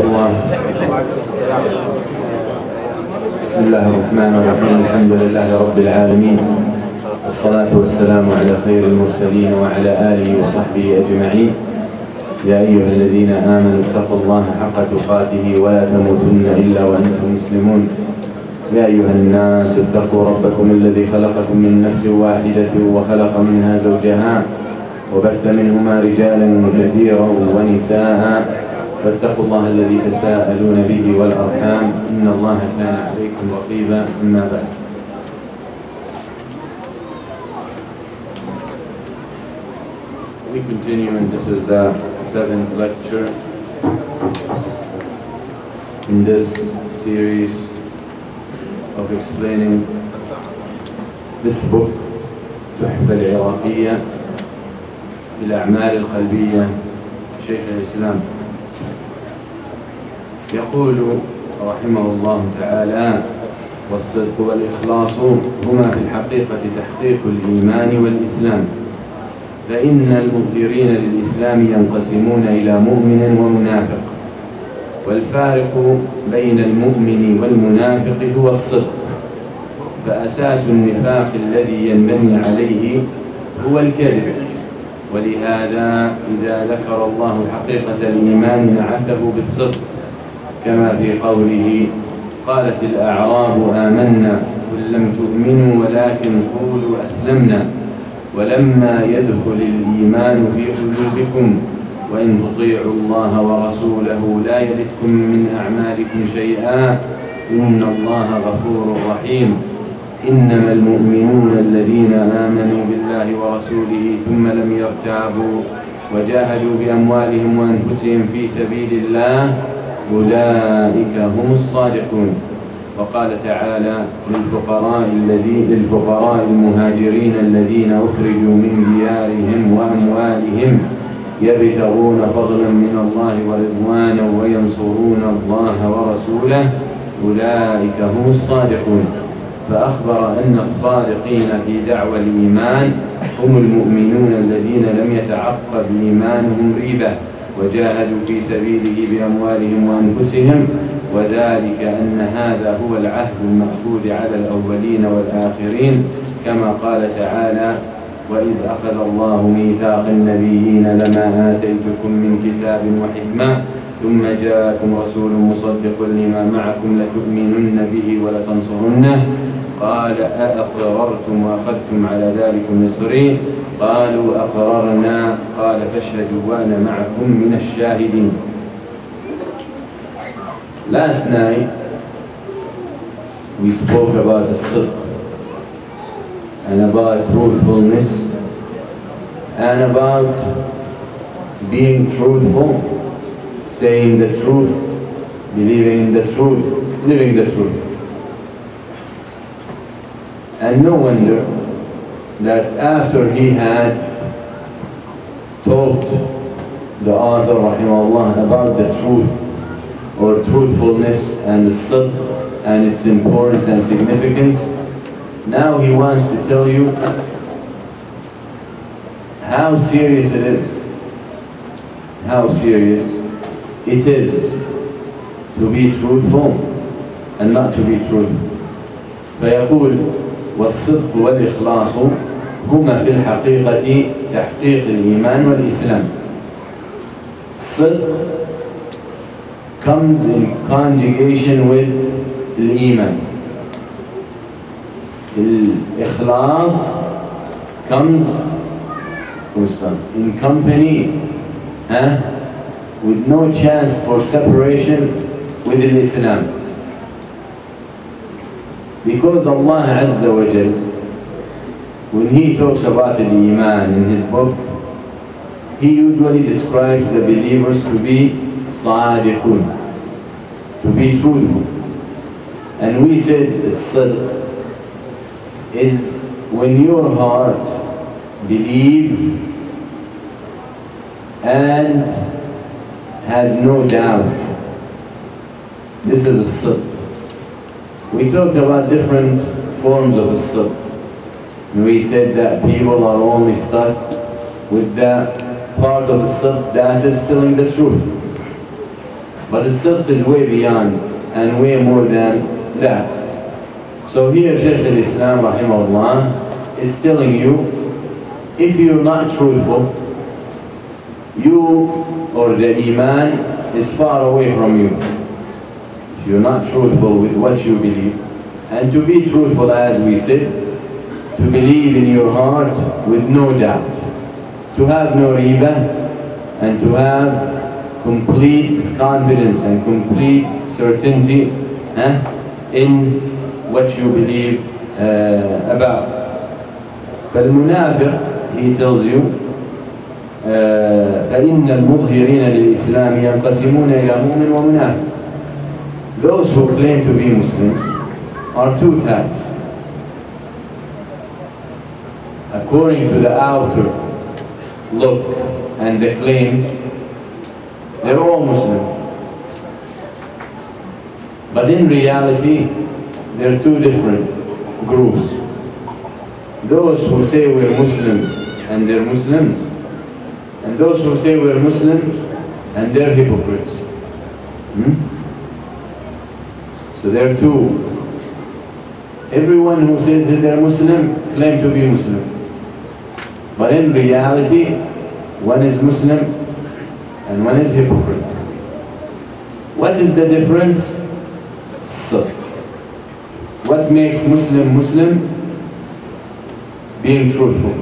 الله. بسم الله الرحمن الرحيم. الحمد لله رب العالمين، والصلاة والسلام على خير المرسلين وعلى آله وصحبه أجمعين. يا أيها الذين آمنوا اتقوا الله حق تقاته ولا تموتن إلا وأنتم مسلمون. يا أيها الناس اتقوا ربكم الذي خلقكم من نفس واحدة وخلق منها زوجها وبث منهما رجالا كثيرا ونساء، فاتقوا الله الذي تساءلون به والأرحام إن الله كان عليكم رقيبا. أما بعد، we continue, and this is the 7th lecture in this series of explaining this book, تحفة العراقية بالأعمال القلبية شيخ الإسلام. يقول رحمه الله تعالى: والصدق والإخلاص هما في الحقيقة تحقيق الإيمان والإسلام، فإن المظهرين للإسلام ينقسمون إلى مؤمن ومنافق، والفارق بين المؤمن والمنافق هو الصدق، فأساس النفاق الذي ينبني عليه هو الكذب. ولهذا إذا ذكر الله حقيقة الإيمان نعته بالصدق، كما في قوله: قالت الأعراب آمنا قل لم تؤمنوا ولكن قولوا أسلمنا ولما يدخل الإيمان في قلوبكم وإن تطيعوا الله ورسوله لا يلدكم من أعمالكم شيئا إن الله غفور رحيم. إنما المؤمنون الذين آمنوا بالله ورسوله ثم لم يرتابوا وجاهدوا بأموالهم وأنفسهم في سبيل الله أولئك هم الصادقون. وقال تعالى: للفقراء المهاجرين الذين أخرجوا من ديارهم وأموالهم يبتغون فضلا من الله ورضوانا وينصرون الله ورسوله أولئك هم الصادقون. فأخبر أن الصادقين في دعوى الإيمان هم المؤمنون الذين لم يتعقب إيمانهم ريبة وجاهدوا في سبيله بأموالهم وأنفسهم، وذلك أن هذا هو العهد المأخوذ على الأولين والآخرين، كما قال تعالى: وإذ أخذ الله ميثاق النبيين لما آتيتكم من كتاب وحكمة ثم جاءكم رسول مصدق لما معكم لتؤمنن به ولتنصرنه قال أأقررتم وأخذتم على ذلكم إصري قالوا أقررنا قال فاشهدوا وأنا معكم من الشاهدين. Last night we spoke about the sidq and about truthfulness and about being truthful, saying the truth, believing in the truth, living the truth. And no wonder that after he had taught the author rahimahullah about the truth or truthfulness and the sidq and its importance and significance, now he wants to tell you how serious it is, how serious it is to be truthful and not to be truthful. فيقول: والصدق والإخلاص هما في الحقيقة تحقيق الإيمان والإسلام. الصدق comes in conjugation with الإيمان. الإخلاص comes in company with no chance for separation with Islam. Because Allah Azza wa Jal, when He talks about the Iman in His book, He usually describes the believers to be صادقون, to be truthful. And we said الصدق is when your heart believes and has no doubt. This is a sidq. We talked about different forms of a sidq. We said that people are only stuck with the part of the sidq that is telling the truth. But the sidq is way beyond and way more than that. So here Shaykh al-Islam rahimahullah is telling you, if you're not truthful, you or the iman is far away from you. If you're not truthful with what you believe, and to be truthful, as we said, to believe in your heart with no doubt, to have no riba, and to have complete confidence and complete certainty in what you believe about. فالمنافق, he tells you, فإن المظهرين للإسلام ينقسمون إلى مؤمن ومنافق. Those who claim to be Muslims are two types. According to the outer look and the claims, they're all Muslims. But in reality, they're two different groups. Those who say we're Muslims and they're Muslims, and those who say we're Muslims and they're hypocrites. So there are two. Everyone who says that they're Muslim claim to be Muslim. But in reality, one is Muslim and one is hypocrite. What is the difference? Sidq. What makes Muslim Muslim? Being truthful.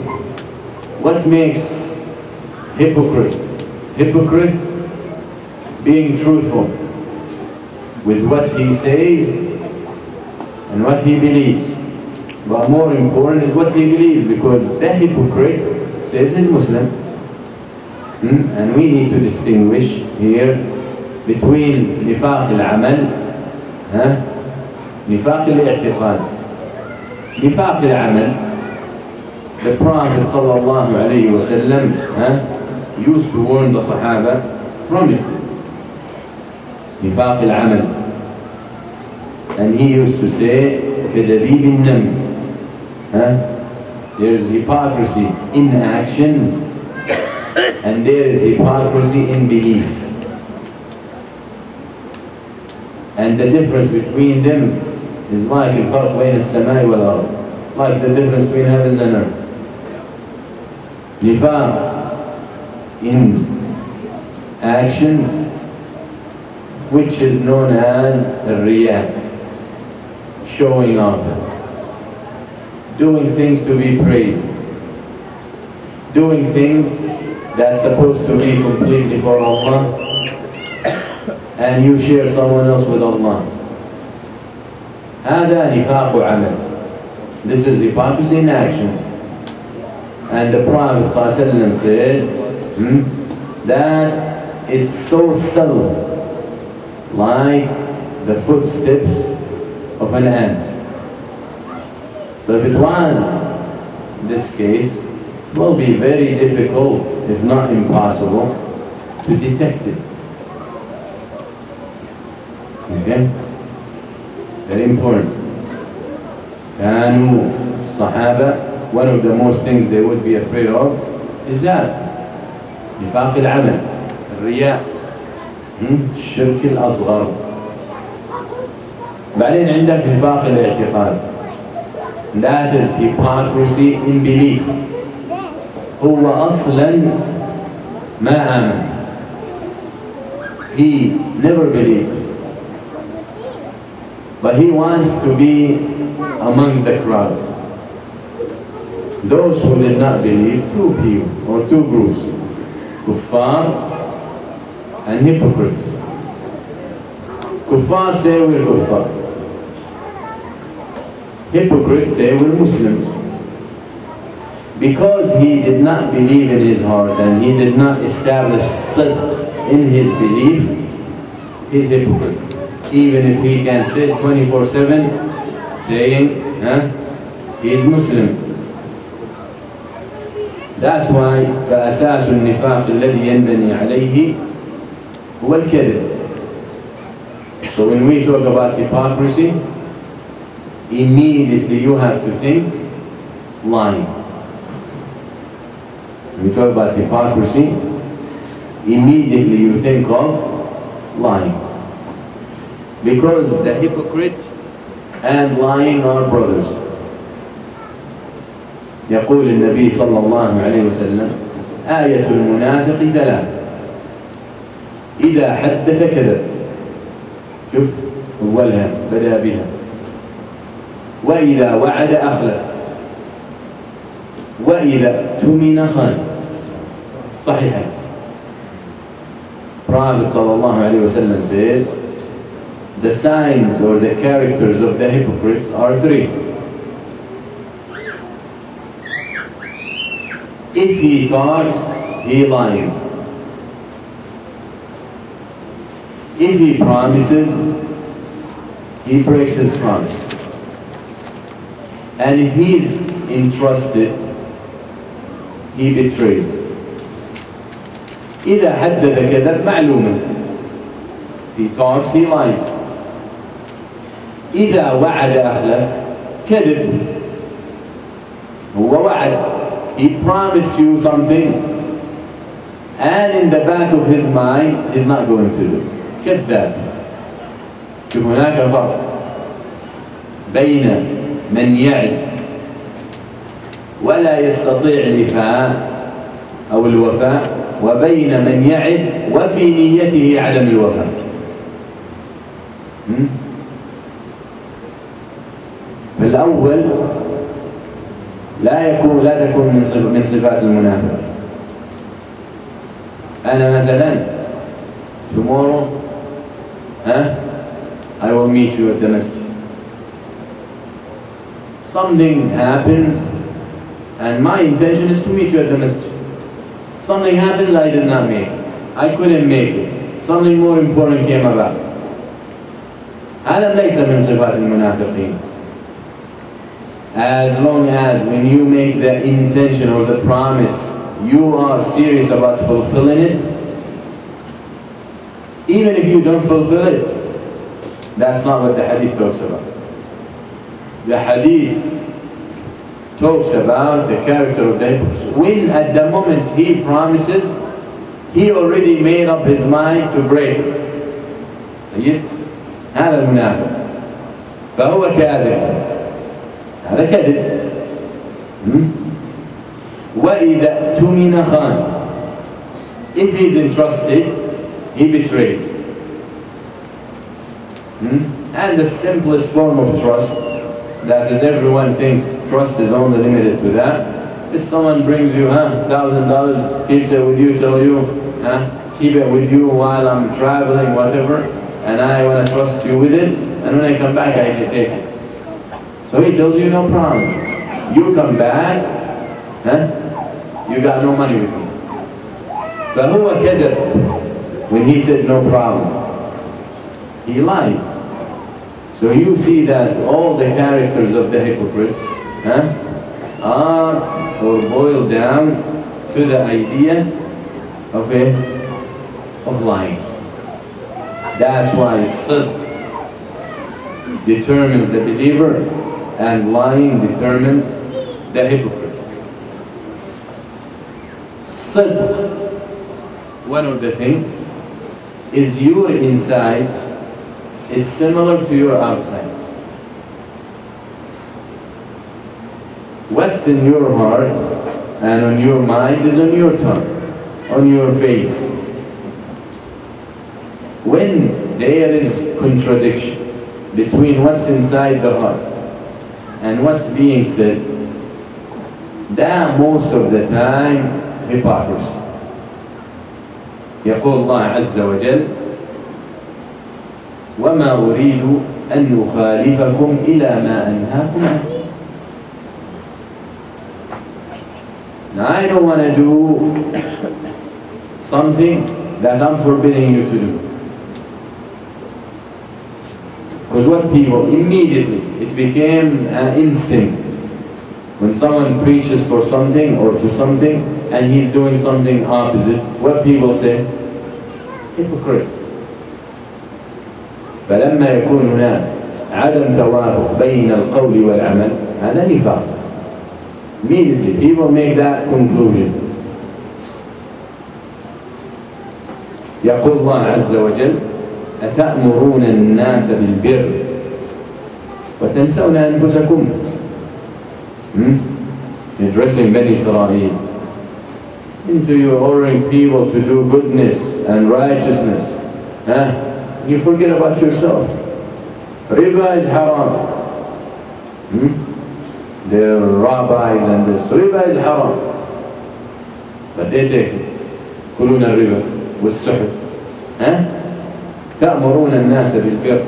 What makes hypocrite hypocrite? Being truthful with what he says and what he believes. But more important is what he believes, because the hypocrite says he's Muslim. And we need to distinguish here between nifaq al-amal, nifaq al-i'tiqad. Nifaq al-amal, the Prophet sallallahu alayhi wa sallam used to warn the Sahaba from it. Nifaq al-amal. And he used to say, كَدَبِيبِ النَّمْ. There's hypocrisy in actions, and there is hypocrisy in belief. And the difference between them is like الفرق بين السماء والأرض, like the difference between heaven and earth. Nifaq in actions, which is known as riya, showing off, doing things to be praised, doing things that's supposed to be completely for Allah, and you share someone else with Allah. هذا نفاق عمل. This is hypocrisy in actions. And the Prophet ﷺ says that it's so subtle, like the footsteps of an ant. So if it was this case, it will be very difficult, if not impossible, to detect it. Okay? Very important. كانوا الصحابة, one of the most things they would be afraid of is that نفاق العمل, الرياء, الشرك الأصغر. بعدين عندك نفاق الاعتقاد. That is hypocrisy in belief. هو أصلا ما آمن. He never believed, but he wants to be amongst the crowd. Those who did not believe, two people or two groups, kuffar and hypocrites. Kuffar say we're kuffar. Hypocrites say we're Muslims. Because he did not believe in his heart and he did not establish sidq in his belief, he's hypocrite. Even if he can sit 24/7 saying he's Muslim. That's why فأساس النفاق الذي ينبني عليه هو الكذب. So when we talk about hypocrisy, immediately you have to think lying. When we talk about hypocrisy, immediately you think of lying. Because the hypocrite and lying are brothers. يقول النبي صلى الله عليه وسلم آية المنافق ثلاث: إذا حدث كذب، شوف أولها بدأ بها، وإذا وعد أخلف، وإذا اؤتمن خان. صحيح. Prophet صلى الله عليه وسلم says the signs or the characters of the hypocrites are three. If he talks, he lies. If he promises, he breaks his promise. And if he's entrusted, he betrays. إذا حدث كذب معلومة. If he talks, he lies. إذا وعد أخلف كذب. هو وعد. He promised you something, and in the back of his mind, he's not going to do. كذاب. هناك فرق بين من يعد ولا يستطيع الإفاء أو الوفاء، وبين من يعد وفي نيته عدم الوفاء. فالأول لا تكون من صفات المنافق. أنا مثلا tomorrow I will meet you at the masjid. Something happens and my intention is to meet you at the masjid. Something happens, I did not make it. I couldn't make it. Something more important came about. هذا ليس من صفات المنافقين. As long as when you make the intention or the promise, you are serious about fulfilling it, even if you don't fulfill it, that's not what the hadith talks about. The hadith talks about the character of the hypocrite. When at the moment he promises, he already made up his mind to break it. هذا المنافق. فهو كاذب. هذا كذب. وإذا اؤتمن خان. If he is entrusted, he betrays. And the simplest form of trust, that is, everyone thinks trust is only limited to that, is someone brings you $1,000, keeps it with you, tell you, keep it with you while I'm traveling, whatever, and I want to trust you with it, and when I come back I can take it. So he tells you, no problem. You come back, you got no money with me. فهو كذب when he said no problem. He lied. So you see that all the characters of the hypocrites are or boil down to the idea of lying. That's why sidq determines the believer and lying determines the hypocrite. Sidq, one of the things, is your inside is similar to your outside. What's in your heart and on your mind is on your tongue, on your face. When there is contradiction between what's inside the heart and what's being said, that most of the time hypocrisy. يقول الله عز وجل وما أريد أن أخالفكم إلى ما أنهاكم عنه. Now I don't want to do something that I'm forbidding you to do. Because what people immediately, it became an instinct. When someone preaches for something or to something and he's doing something opposite, what people say? Hypocrite. فلما يكون هناك عدم توافق بين القول والعمل هذا نفاق. Immediately people make that conclusion. يقول الله عز وجل أتأمرون الناس بالبر وتنسون أنفسكم. Addressing Bani Israel. Into you ordering people to do goodness and righteousness. You forget about yourself. Riba is haram. The rabbis and this riba is haram. But they take it. كلون الربا والسحر. تأمرون الناس بالبر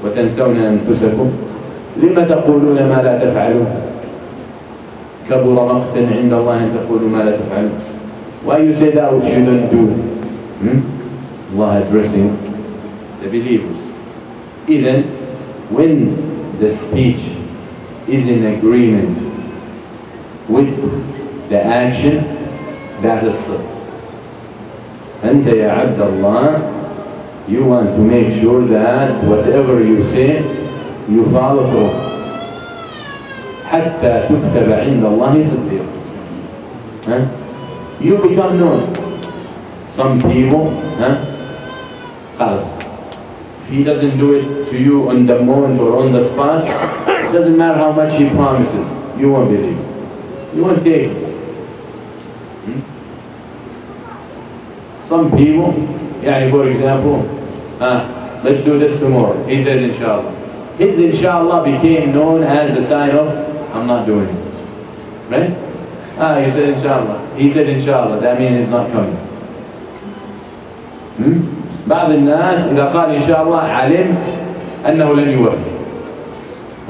وتنسون أنفسكم. لما تقولون ما لا تفعلون؟ كبر مقتا عند الله أن تقولوا ما لا تفعلون. Why you say that which you don't do? Allah addressing the believers. Even when the speech is in agreement with the action, that is صدق. أنت يا عبد الله, you want to make sure that whatever you say, you follow through. حتى تكتب عند الله صديقا. You become known. Some people, خلاص. If he doesn't do it to you on the moment or on the spot, it doesn't matter how much he promises, you won't believe it. You won't take it. Some people, for example, let's do this tomorrow. He says inshallah. His inshallah became known as a sign of, I'm not doing it. Right? He said inshallah. He said inshallah. That means he's not coming. بعض الناس إذا قال إن شاء الله علم أنه لن يوفي.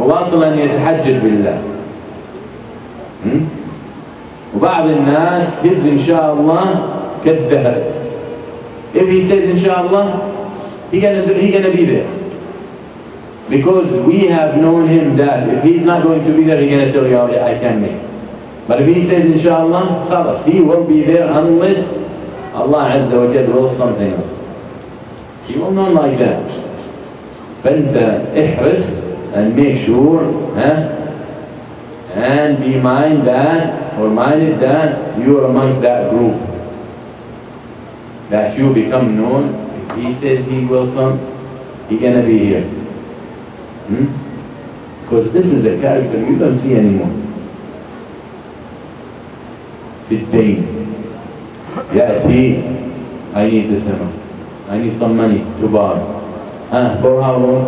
هو أصلا يتحجج بالله. وبعض الناس his إن شاء الله كالذهب. If he says إن شاء الله, he gonna be there. Because we have known him that if he's not going to be there, he's gonna tell you, oh, I can't make it. But if he says inshallah, خلاص, he will be there unless Allah Azza wa Jal wills something else. He will not like that. فأنت احرص and make sure and be minded that you are amongst that group. That you become known. If he says he will come, he's gonna be here. Because this is a character you don't see anymore. بالدين يأتي, I need this amount, I need some money to borrow. For how long?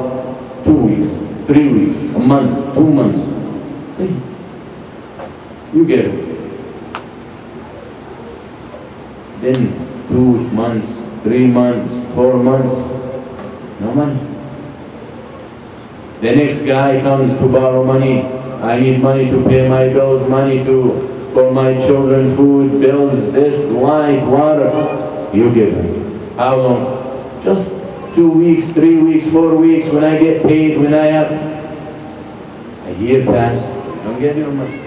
2 weeks, 3 weeks, a month, 2 months. You get it. Then 2 months, 3 months, 4 months, no money. The next guy comes to borrow money. I need money to pay my bills, money for my children, food, bills, this, light, water. You give him. How long? Just 2 weeks, 3 weeks, 4 weeks. When I get paid, when I have a year passed, don't get your money.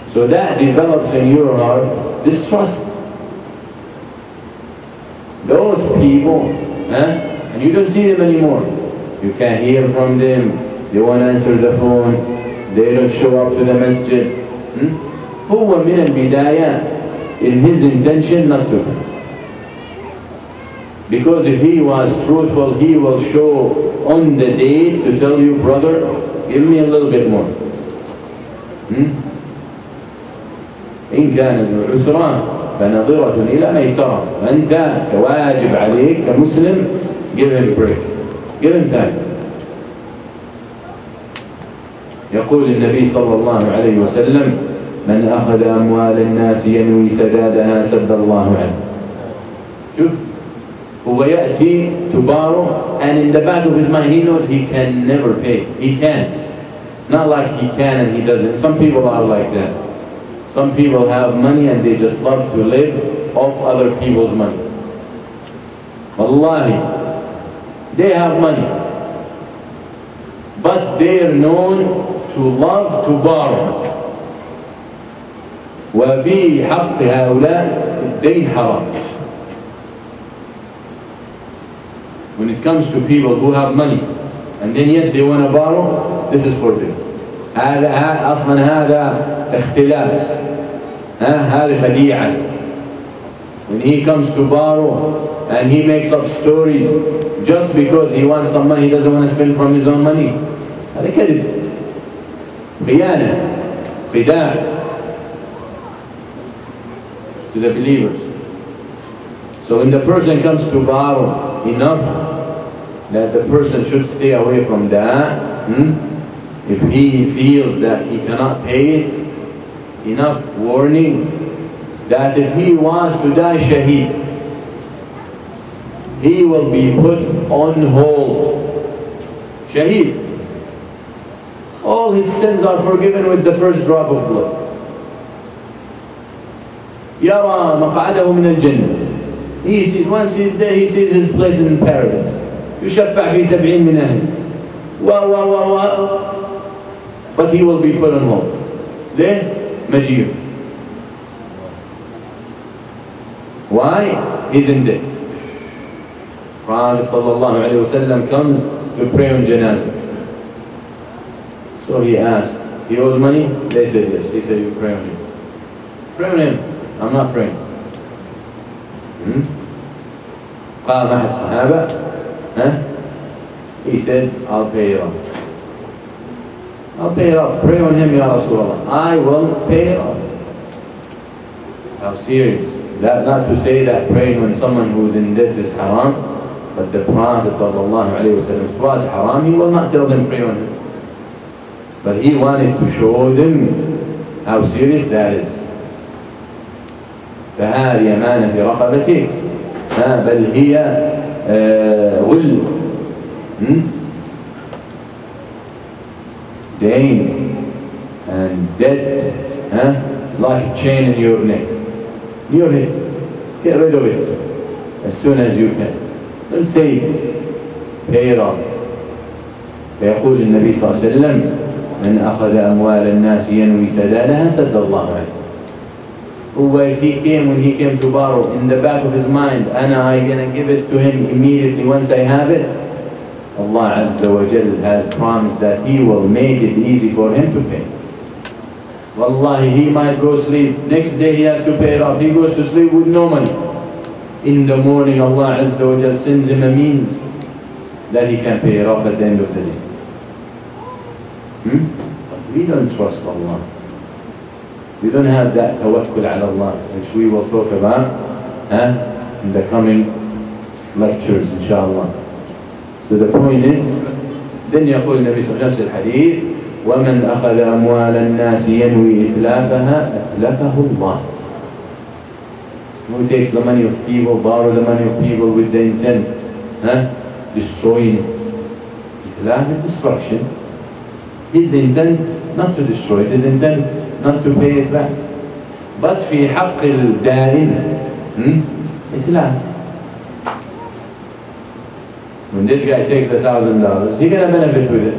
So that develops in your heart distrust. Those people, and you don't see them anymore. You can't hear from them. They won't answer the phone. They don't show up to the masjid. هو من البداية in his intention not to. Because if he was truthful, he will show on the date to tell you, brother, give me a little bit more. إن كان ذو عسران فنظرة إلى ميسرة. أنت كواجب عليك كمسلم, give him a break. Give him time. يقول النبي صلى الله عليه وسلم من أخذ أموال الناس ينوي سدادها سد الله عنه. شوف, هو يأتي to borrow and in the back of his mind he knows he can never pay. He can't. Not like he can and he doesn't. Some people are like that. Some people have money and they just love to live off other people's money. Wallahi, they have money, but they are known to love to borrow. وفي حق هؤلاء الدين حرام. When it comes to people who have money and then yet they want to borrow, this is forbidden. أصلا هذا اختلاس. هذا خديعة. when he comes to borrow and he makes up stories just because he wants some money, he doesn't want to spend from his own money. هذا كذب، خيانة، خداع to the believers. So when the person comes to borrow, enough that the person should stay away from that. If he feels that he cannot pay it, enough warning that if he wants to die shaheed, he will be put on hold. Shaheed. All his sins are forgiven with the first drop of blood. يرى مقعده من الجنة. He sees, once he's there, he sees his place in paradise. يشفع في 70 من أهله. But he will be put on hold. Then, Majid. Why? He's in debt. Prophet ﷺ comes to pray on janazah. So he asked, he owes money? They said yes. He said, you pray on him. Pray on him. I'm not praying. قام أحد الصحابة. He said, I'll pay it off. I'll pay it off. Pray on him, Ya Rasulullah. I will pay it off. How serious. That, not to say that praying on someone who's in debt is haram, but the Prophet ﷺ, it was haram, he will not tell them pray on him. But he wanted to show them how serious that is. فهذه أمانة في رقبتك بل هي غل. Dain and debt, it's like a chain in your neck, in your head. Get rid of it as soon as you can. Don't say pay it off. فيقول النبي صلى الله عليه وسلم من أخذ أموال الناس ينوي سدادها سد الله عنه. Who, if he came, when he came to borrow, in the back of his mind, I'm gonna give it to him immediately once I have it, Allah Azza wa Jal has promised that He will make it easy for him to pay. Wallahi, he might go sleep, next day he has to pay it off. He goes to sleep with no money. In the morning, Allah Azza wa Jal sends him a means that he can pay it off at the end of the day. But we don't trust Allah. We don't have that tawakkul ala Allah, which we will talk about in the coming lectures, inshallah. So the point is, then يقول النبي صلى الله عليه وسلم في الحديث ومن أخذ أموال الناس ينوي إتلافها أتلفه الله. Who takes the money of people, borrow the money of people with the intent destroying it. Itlaf is destruction. His intent not to destroy it, his intent not to pay it back. But في حق الدائن إتلاف. When this guy takes $1,000, he gonna benefit with it.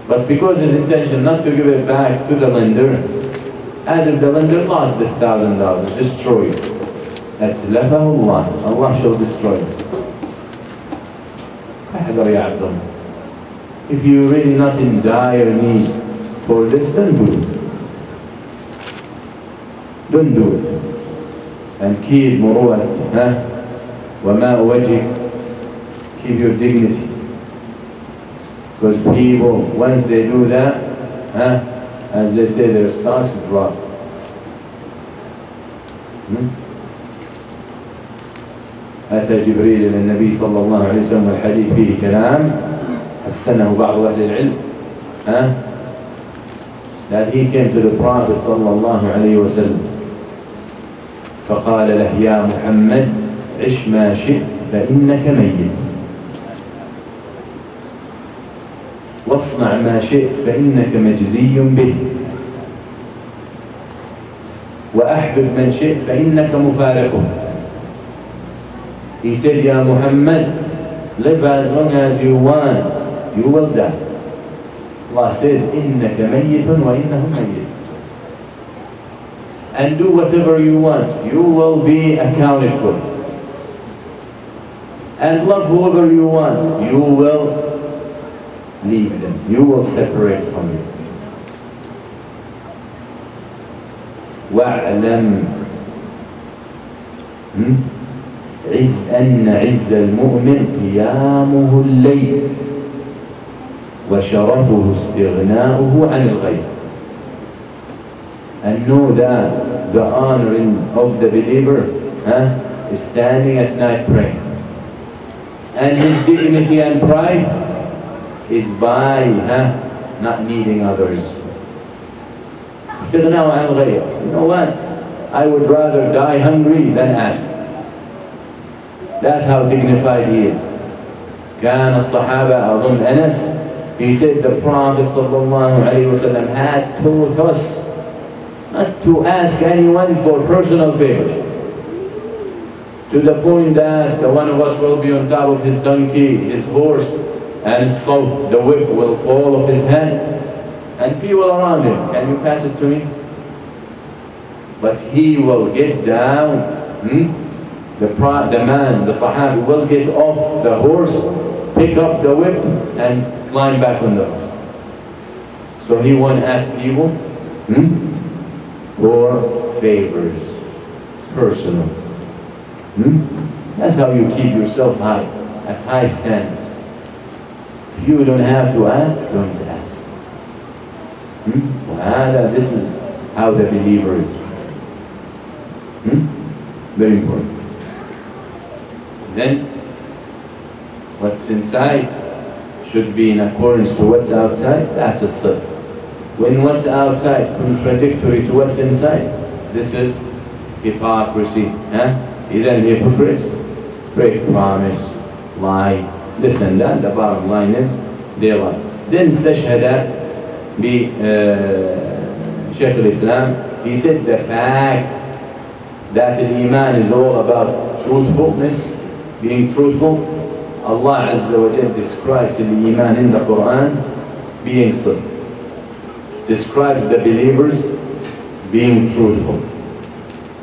But because his intention not to give it back to the lender, as if the lender lost this $1,000, destroy it. أتلفه الله. Allah shall destroy it. احذر يا عبد الله. If you're really not in dire need for this, don't do it. Don't do it. And keep مروءة وما وجهك. Keep your dignity. Because people, once they do that, as they say, their stocks drop. أتى جبريل إلى النبي صلى الله عليه وسلم والحديث فيه كلام حسنه بعض أهل العلم that he came to the Prophet صلى الله عليه وسلم فقال له يا محمد عش ما شئت فإنك ميت واصنع ما شئت فإنك مجزي به وأحبب من شئت فإنك مفارقه. He said, Ya Muhammad, live as long as you want, you will die. Allah says, إِنَّكَ مَيِّتٌ وَإِنَّهُمْ مَيِّتٌ. And do whatever you want, you will be accounted for. And love whoever you want, you will leave them, you will separate from them. وَاعْلَمْ أن عز المؤمن قيامه الليل وشرفه استغناؤه عن الغير. And know that the honoring of the believer is standing at night praying. And his dignity and pride is by not needing others. استغناء عن الغير. You know what? I would rather die hungry than ask. That's how dignified he is. كان الصحابة أظن أنس, he said the Prophet sallallahu alaihi wasallam had taught us not to ask anyone for personal favors, to the point that the one of us will be on top of his donkey, his horse, and so the whip will fall off his head, and people around him, can you pass it to me? But he will get down, the man, the Sahabi will get off the horse, pick up the whip, and climb back on the horse. So he won't ask people for favors, personal. That's how you keep yourself high, at high standard. If you don't have to ask, don't ask. This is how the believer is. Very important. Then, what's inside should be in accordance to what's outside. That's a sidq. When what's outside contradictory to what's inside, this is hypocrisy. Even hypocrites break promise, lie, this and that. The bottom line is they lie. Then استشهد بشيخ الإسلام. He said the fact that the Iman is all about truthfulness, being truthful. Allah Azza wa Jal describes the Iman in the Quran being sidq. Describes the believers being truthful.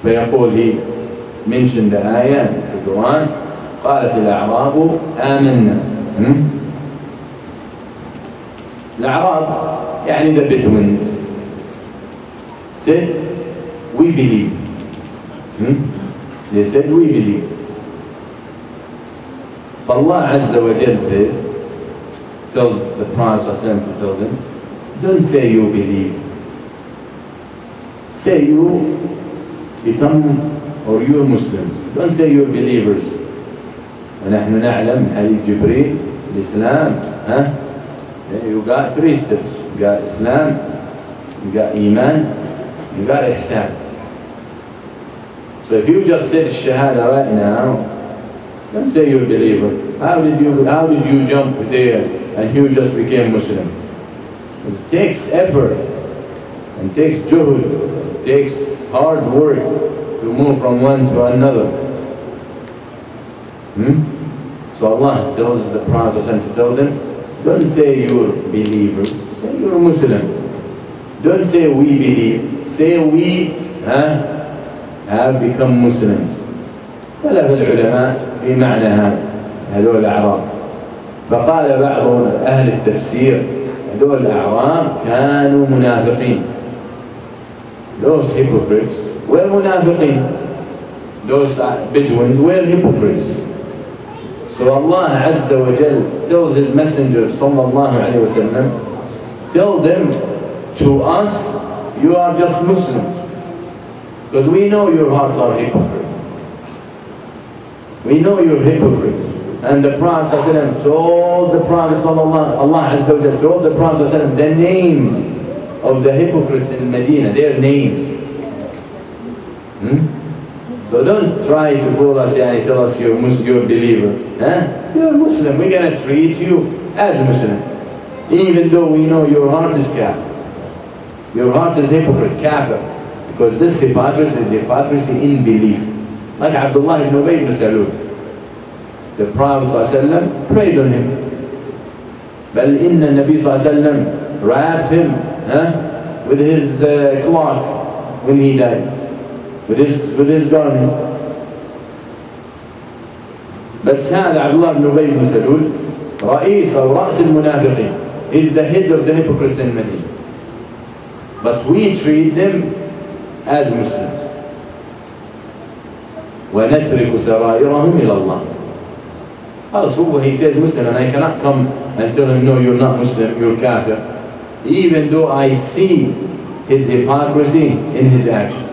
فيقول, he mentioned the ayah in the Quran, قالت الأعراب آمنا. الأعراب يعني the Bedouins said, we believe. They said, we believe. Allah Azza wa Jal says, tells the Prophet to tell them, don't say you believe. Say you become, or you're Muslims. Don't say you're believers. ونحن نعلم حديث جبريل الإسلام. You got 3 steps. You got Islam, you got Iman, you got Ihsan. So if you just said Shahada right now, don't say you're a believer. How did you jump there and you just became Muslim? Because it takes effort and takes juhud, it takes hard work to move from one to another. So Allah tells the Prophet to tell them, don't say you're believers, say you're Muslim. Don't say we believe, say we have become Muslims. اختلف العلماء في معنى هذول الأعراب. فقال بعض أهل التفسير هذول الأعراب كانوا منافقين. Those hypocrites were منافقين. Those Bedouins were hypocrites. So Allah Azza wa Jal tells His Messenger sallallahu alayhi wa sallam, tell them, to us, you are just Muslims. Because we know your hearts are hypocrites. We know you're hypocrites. And the Prophet ﷺ told the Prophet Allah Azza wa Jal told the Prophet ﷺ the names of the hypocrites in Medina, their names. So don't try to fool us and tell us you're Muslim, you're a believer. You're a Muslim, we're going to treat you as a Muslim. Even though we know your heart is kafir. Your heart is hypocrite, kafir. Because this hypocrisy is hypocrisy in belief. Like Abdullah ibn Ubay ibn Salul. The Prophet ﷺ prayed on him. بل إن النبي صلى الله عليه وسلم wrapped him with his cloth when he died. With his garment. بس هذا عبد الله بن أبي بن سلول رئيس أو رأس المنافقين. He's the head of the hypocrites in Medina. But we treat them as Muslims. وَنَتْرِكُ سَرَائِرَهُمْ إِلَى اللَّهِ. Also, he says Muslim, and I cannot come and tell him, no, you're not Muslim, you're kafir, even though I see his hypocrisy in his actions.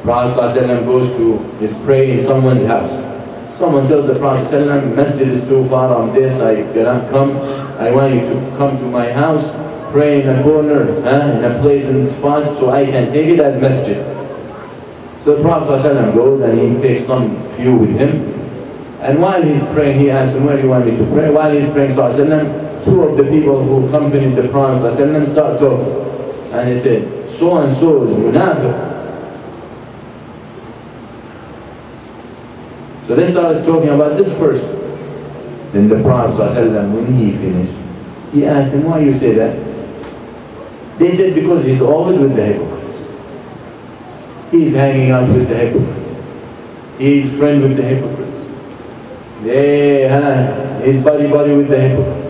Prophet ﷺ goes to pray in someone's house. Someone tells the Prophet ﷺ, masjid is too far on this, I cannot come. I want you to come to my house, pray in a corner, in a place and spot, so I can take it as masjid. So the Prophet ﷺ goes and he takes some few with him. And while he's praying, he asks him, where do you want me to pray? While he's praying, ﷺ, two of the people who accompanied the Prophet ﷺ start talking. And he said, so and so is munafiq. So they started talking about this person. Then the Prophet ﷺ, when he finished, he asked him, why you say that? They said, because he's always with the hypocrites. He's hanging out with the hypocrites. He's friend with the hypocrites. He's buddy with the hypocrites.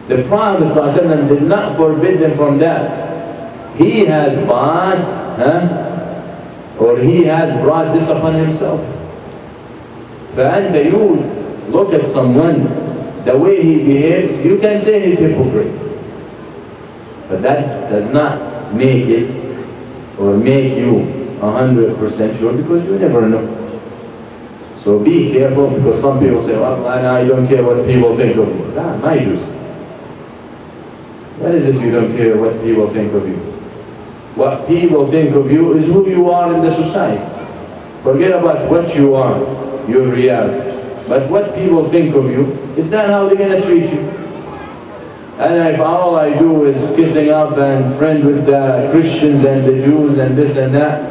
The Prophet ﷺ did not forbid them from that. He has bought, or he has brought this upon himself. فأنت, you look at someone, the way he behaves, you can say he's hypocrite. But that does not make it, or make you 100% sure, because you never know. So be careful, because some people say, well, I don't care what people think of me. My Jews. What is it you don't care what people think of you? What people think of you is who you are in the society. Forget about what you are, your reality. But what people think of you, is that how they're going to treat you? And if all I do is kissing up and friend with the Christians and the Jews and this and that,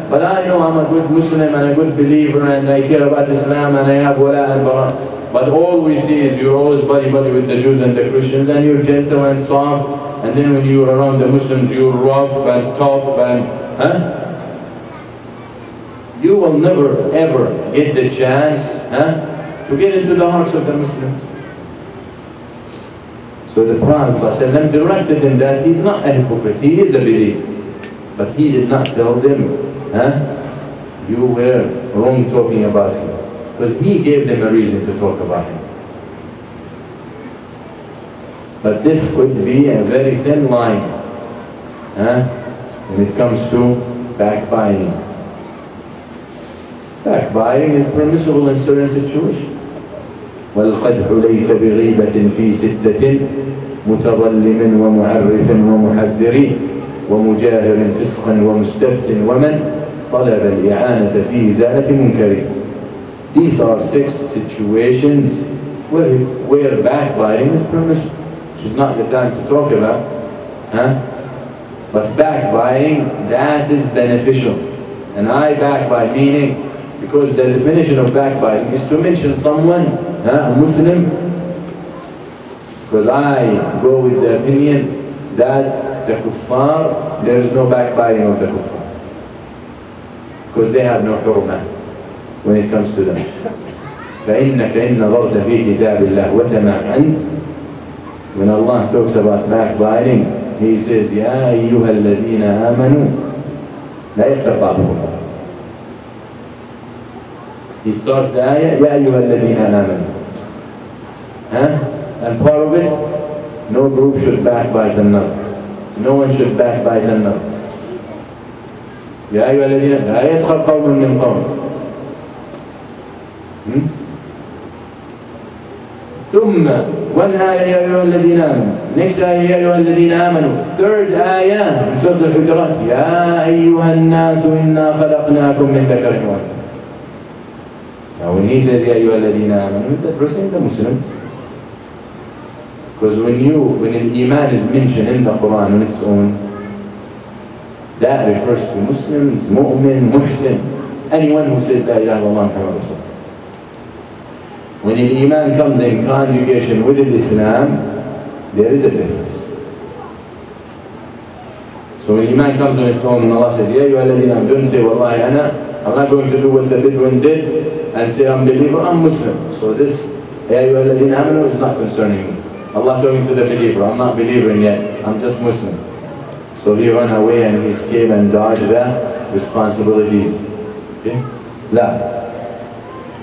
but I know I'm a good Muslim and a good believer and I care about Islam and I have wala and bara. But all we see is you're always buddy with the Jews and the Christians, and you're gentle and soft, and then when you're around the Muslims you're rough and tough and you will never ever get the chance to get into the hearts of the Muslims. So the Prophet ﷺ directed him that he's not a hypocrite, he is a believer. But he did not tell them, you were wrong talking about him. Because he gave them a reason to talk about him. But this could be a very thin line when it comes to backbiting. Backbiting is permissible in certain situations. وَالْقَدْحُ لَيْسَ بِغِيبَةٍ فِي سِتَّةٍ مُتَظَلِّمٍ وَمُعَرِّفٍ وَمُحَذِّرٍ وَمُجَاهِرٍ فِسْقًا وَمُسْتَفْتٍ وَمَنْ طَلَبَ الْإِعَانَةَ فِي إِزَالَةِ مُنْكَرٍ. These are 6 situations where backbiting is permissible, which is not the time to talk about. But backbiting, that is beneficial. And I backbite, meaning, because the definition of backbiting is to mention someone, a Muslim, because I go with the opinion that the kuffar, there is no backbiting of the kuffar, because they have no hurmah when it comes to them. فَإِنَّكَ إِنَّ ضَرْتَ فِي كِتَابِ اللَّهِ وَتَمَعْنْ. When Allah talks about backbiting, He says, يَا أَيُّهَا الَّذِينَ آمَنُوا لَا يَغْتَبْ. He starts the ayah, يَا أَيُّهَا الَّذِينَ آمَنُوا. And part of it, no group should backbite another. No one should backbite another. يَا أَيُّهَا الَّذِينَ لَا يَسْخَرْ قَوْمٌ مِّن قَوْمٍ. ثم one ayah يا أيها الذين آمنوا. Next ayah يا أيها الذين آمنوا. Third ayah in Surah Al-Hujurat, يا أيها الناس إنا خلقناكم من ذكر وأنثى. Now when he says يا أيها الذين آمنوا, he's addressing the Muslims. Because when Iman is mentioned in the Quran on its own, that refers to Muslims, mu'min, muhsin, anyone who says La ilaha illallah Muhammad Rasulullah. When Iman comes in conjugation with Islam, there is a difference. So when Iman comes on its own and Allah says, Ya ayyuha alladhina amanu, don't say, Wallahi I'm not going to do what the Bedouin did and say I'm believer, I'm Muslim. So this, Ya ayyuha alladhina amanu, is not concerning me. Allah talking to the believer, I'm not believing yet, I'm just Muslim. So he ran away and he escaped and dodged the responsibilities. Okay? La.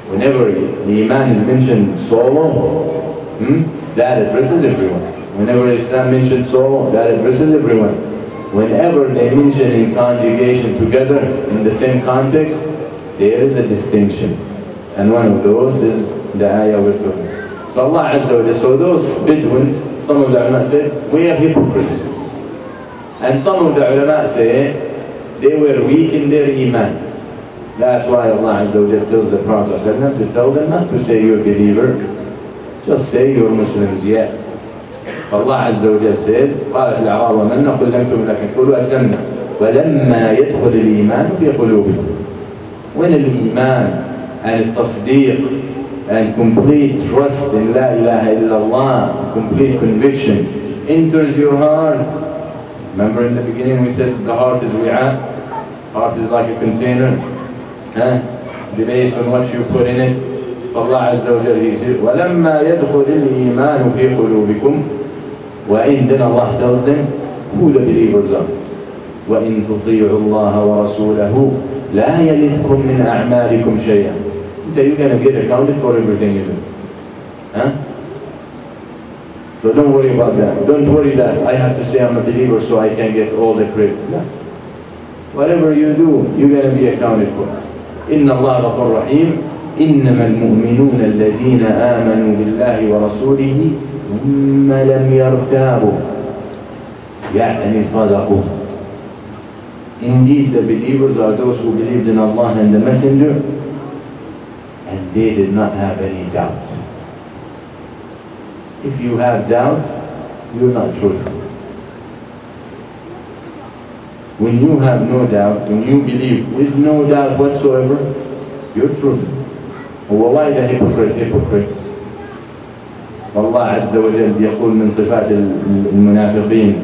Whenever the Iman is mentioned solo, that addresses everyone. Whenever Islam mentions solo, that addresses everyone. Whenever they mention in conjugation together in the same context, there is a distinction. And one of those is the ayah we're talking. So Allah Azza wa Jalla, so those Bedouins, some of the ulama say, we are hypocrites. And some of the ulama say, they were weak in their Iman. That's why Allah Azza wa Jalla tells the Prophet to tell them not to say you're a believer, just say you're Muslims yet. Allah Azza wa Jalla says, قالت الأعراب آمنا قل لم تؤمنوا ولكن قولوا أسلمنا ولما يدخل الإيمان في قلوبكم. When الإيمان and التصديق and complete trust in La ilaha illallah, complete conviction enters your heart. Remember in the beginning we said the heart is wi'a, heart is like a container, based on what you put in it. Allah Azza wa Jalla, He said, وَلَمَّا يَدْخُلِ الْإِيمَانُ فِي قُلُوبِكُمْ. وَإِن then Allah tells them who the believers are. وَإِن تُطِيعُوا اللَّهَ وَرَسُولَهُ لَا يَلِدْكُمْ مِنْ أَعْمَالِكُمْ شَيْئًا. You're going to get accounted for everything you do. So don't worry about that. Don't worry that I have to say I'm a believer so I can get all the credit. No. Whatever you do, you're going to be accounted for. إِنَّ اللَّهَ غَفُورٌ رَحِيمٌ إِنَّمَا الْمُؤْمِنُونَ الَّذِينَ آمَنُوا بِاللَّهِ وَرَسُولِهِ ثُمَّ لَمْ يَرْتَابُوا يعني صدقوا. Indeed, the believers are those who believed in Allah and the Messenger, and they did not have any doubt. If you have doubt, you're not truthful. When you have no doubt, when you believe with no doubt whatsoever, you're truthful. والله the hypocrite. والله عز وجل يقول من صفات المنافقين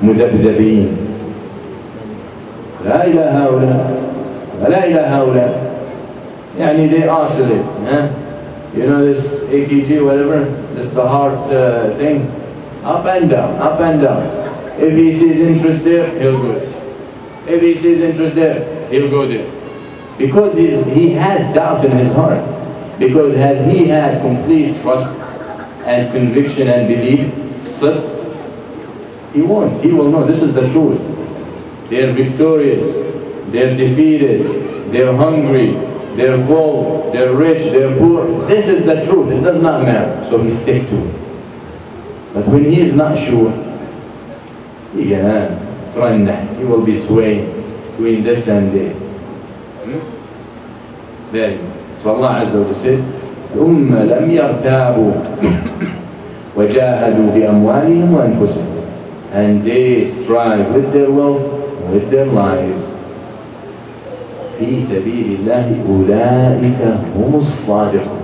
مذبذبين لا إلى هؤلاء ولا إلى هؤلاء. يعني they oscillate. You know this EKG, whatever, this the heart thing, up and down, up and down. If he sees interest there, he'll go there. If he sees interest there, he'll go there. Because he has doubt in his heart. Because has he had complete trust and conviction and belief, sidq, he won't. He will know this is the truth. They're victorious, they're defeated, they're hungry, they're full, they're rich, they're poor. This is the truth, it does not matter. So he stick to it. But when he is not sure, he will be swaying between this and that. There. So Allah Azza wa Jalla said, ثُمَّ لَمْ يَرْتَابُوا وَجَاهَدُوا بِأَمْوَالِهِمْ وَأَنفُسِهِمْ. And they strive with their wealth, with their lives. فِي سَبِيلِ اللَّهِ أُولَٰئِكَ هُمُ الصَّادِقُونَ.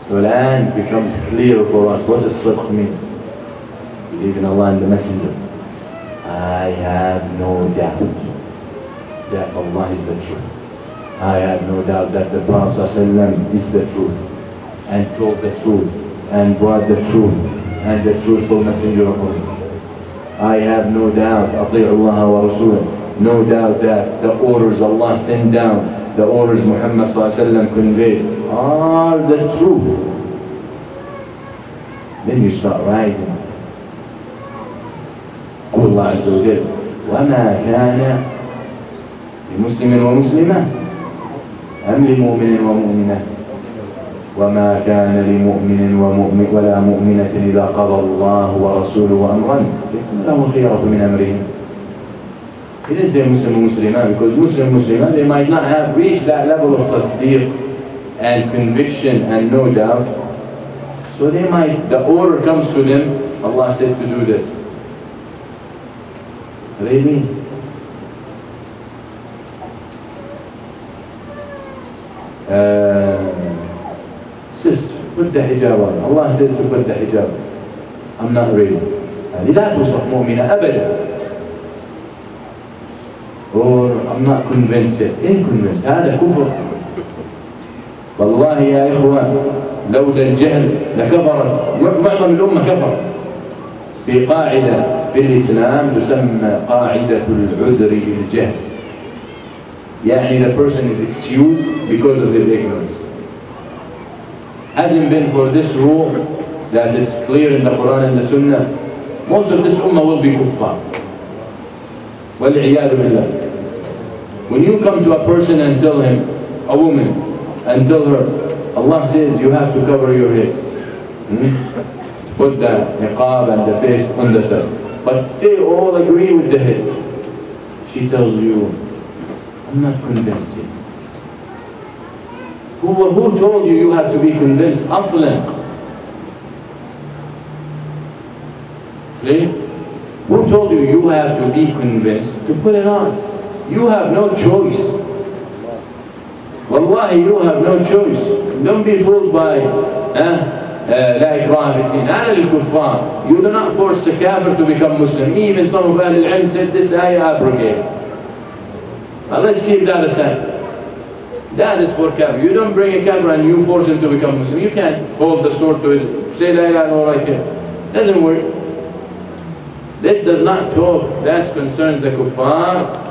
So then it becomes clear for us what does sidq mean. Believe in Allah and the Messenger. I have no doubt that Allah is the truth. I have no doubt that the Prophet ﷺ is the truth and told the truth and brought the truth and the truthful messenger of Allah. I have no doubt, أطيعوا الله ورسوله, no doubt that the orders Allah sent down, the orders Muhammad ﷺ conveyed, are the truth. Then you start rising. Allah Azza wa Jalla, وَمَا كَانَ لِمُسْلِمٍ وَمُسْلِمَةٍ أم لمؤمن ومؤمنة وما كان لمؤمن ولا مؤمنة إذا قضى الله ورسوله أمرا لهم الخيرة من أمرهم. He didn't say Muslim and Muslimah because Muslim and Muslimah, they might not have reached that level of tasdeeq and conviction and no doubt. So they might, the order comes to them, Allah said to do this. Really? Sister, put the hijab on. Allah says to put the hijab. I'm not ready. هذه لا توصف مؤمنة أبدا. Or I'm not convinced yet. إيه convinced؟ هذا كفر. والله يا إخوان لولا الجهل لكفرت. معظم الأمة كفر. في قاعدة في الإسلام تسمى قاعدة العذر بالجهل. يعني the person is excused because of his ignorance. Hasn't been for this rule that it's clear in the Quran and the Sunnah, most of this ummah will be kuffar. وَالْعِيَاذُ بِاللَّهِ. When you come to a person and tell him, a woman, and tell her, Allah says you have to cover your head. Put the niqab and the face on the side. But they all agree with the head. She tells you, I'm not convinced yet. Who told you you have to be convinced? Aslan. Okay? Who told you you have to be convinced to put it on? You have no choice. Wallahi, you have no choice. Don't be fooled by لا إكراه في الدين. على الكفار. You do not force a kafir to become Muslim. Even some of Ahl al-Ilm said this ayah abrogated. Now let's keep that aside. That is for kafir. You don't bring a kafir and you force him to become Muslim. You can't hold the sword to his, say la ilaha illallah like it. Doesn't work. This does not talk. That concerns the kuffar.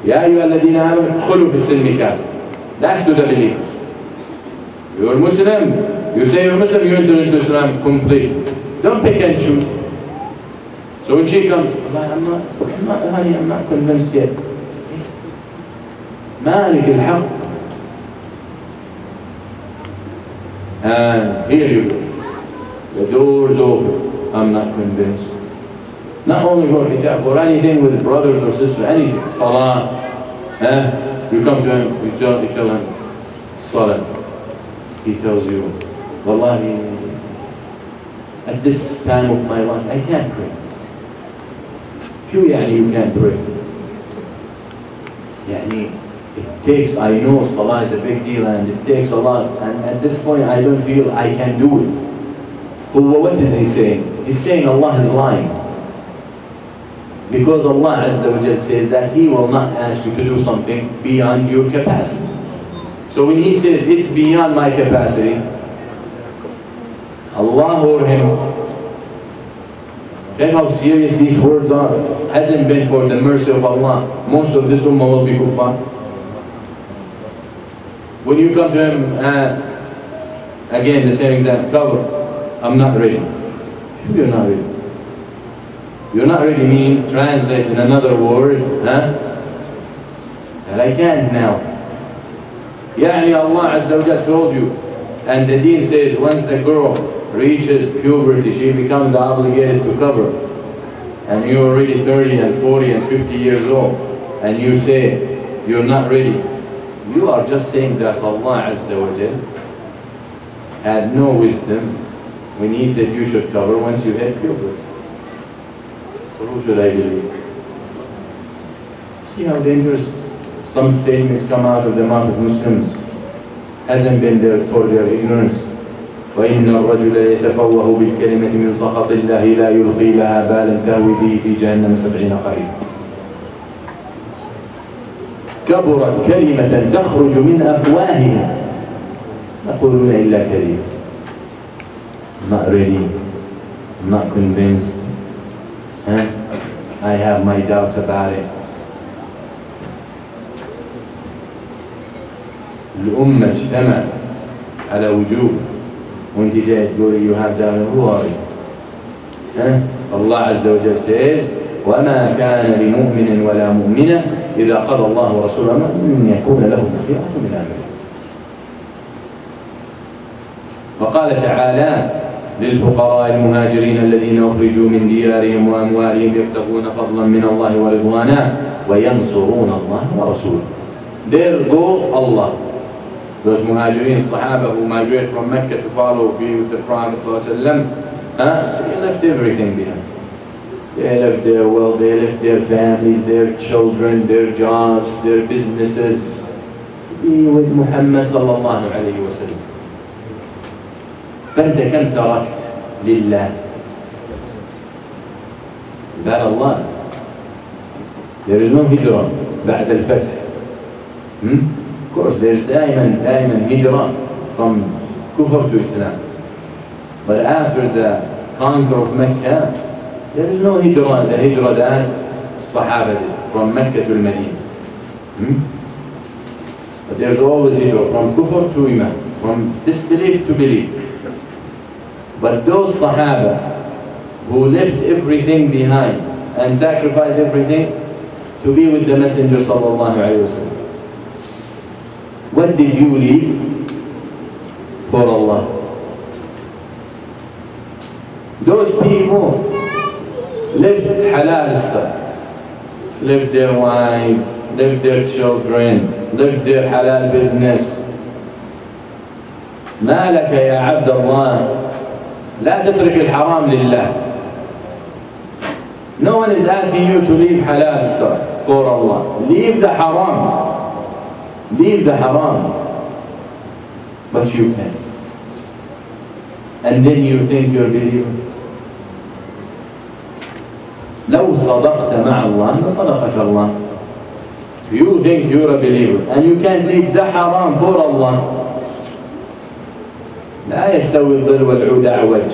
يا أيها الذين آمنوا ادخلوا في السلم كافة. That's to the believers. You're Muslim. You say you're Muslim, you enter into Islam completely. Don't pick and choose. So when she comes, I'm not convinced yet. مالك الحق. And here you go. The door's open. I'm not convinced. Not only for hijab, for anything with brothers or sisters, anything. Salah. You come to him, you tell him, Salah. He tells you, Wallahi, at this time of my life, I can't pray. شو يعني you can't pray? يعني it takes, I know Salah is a big deal and it takes a lot, and at this point I don't feel I can do it. What is he saying? He's saying Allah is lying. Because Allah Azza wa Jal says that He will not ask you to do something beyond your capacity. So when He says it's beyond my capacity, Allah or Him, check how serious these words are. Hasn't been for the mercy of Allah, most of this ummah will be kuffar. When you come to Him, again the same example, cover, I'm not ready. You're not ready. You're not ready means, translate in another word, that I can't now. Yani Allah Azza wa Jal told you, and the deen says once the girl reaches puberty, she becomes obligated to cover. And you're already 30 and 40 and 50 years old, and you say you're not ready. You are just saying that Allah Azza wa Jal had no wisdom when He said you should cover once you hit puberty. So who should I believe? See how dangerous some statements come out of the mouth of Muslims. Hasn't been there for their ignorance. وَإِنَّ الرَّجُلَ يَتَفَوَّهُ بِالْكَلِمَةِ مِنْ سَخَطِ اللَّهِ لَا يُلْقِي لَهَا بَالًا تَهْوِي بِهِ فِي جَهَنَّمَ 70 خَرِيفًا. كبرت كلمة تخرج من أفواههم يقولون إلا كذبا. I'm not ready. I'm not convinced. I have my doubts about it. الأمة اجتمع على وجوب وانت جاي تقولي you have doubt. Who are you? Allah Azza wa Jalla says وما كان لمؤمن ولا مؤمنة إذا قضى الله ورسوله أن يكون لهم الخيرة من أمره. وقال تعالى للفقراء المهاجرين الذين أخرجوا من ديارهم وأموالهم يبتغون فضلا من الله ورضوانا وينصرون الله ورسوله. There go Allah. Those muhajirin, Sahaba who migrated from Mecca to follow, be with the Prophet ﷺ, they left everything behind. They left their wealth, they left their families, their children, their jobs, their businesses, to be with Muhammad sallallahu alayhi wa sallam. فأنت كم تركت لله؟ قال الله there is no hijrah بعد الفتح. Of course there is دائما hijrah from kufr to Islam. But after the conquer of Mecca, there is no hijrah, the hijrah that Sahaba did from Mecca to Medina. But there's always hijrah, from kufr to iman, from disbelief to belief. But those Sahaba who left everything behind and sacrificed everything to be with the Messenger sallallahu alayhi wa sallam, what did you leave for Allah? Those people left halal stuff, left their wives, left their children, left their halal business. ما لك يا عبد الله لا تترك الحرام لله. No one is asking you to leave halal stuff for Allah. Leave the haram. Leave the haram. But you can. And then you think you're a believer. لو صدقت مع الله لصدقك الله. You think you're a believer and you can't leave the haram for Allah. لا يستوي الظل والعود أعوج.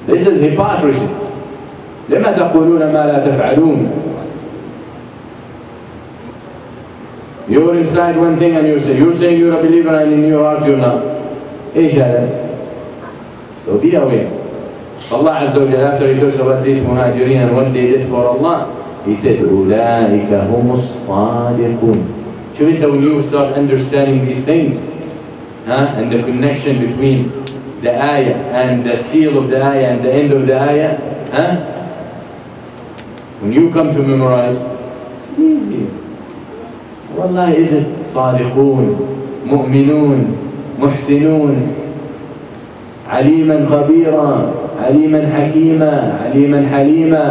This is hypocrisy. لما تقولون ما لا تفعلون. You're inside one thing and you're saying you're a believer and in your heart you're not. إيش هذا؟ So be aware. Allah Azza wa Jalla, after He talks about these muhajirin and what they did for Allah, He said, أولئك هم الصادقون. شوف أنت, when you start understanding these things, and the connection between the ayah and the seal of the ayah and the end of the ayah, when you come to memorize, it's easy. Wallahi, is it صادقون, مؤمنون, محسنون, عليما خبيرا, عليما حكيما, عليما حليما,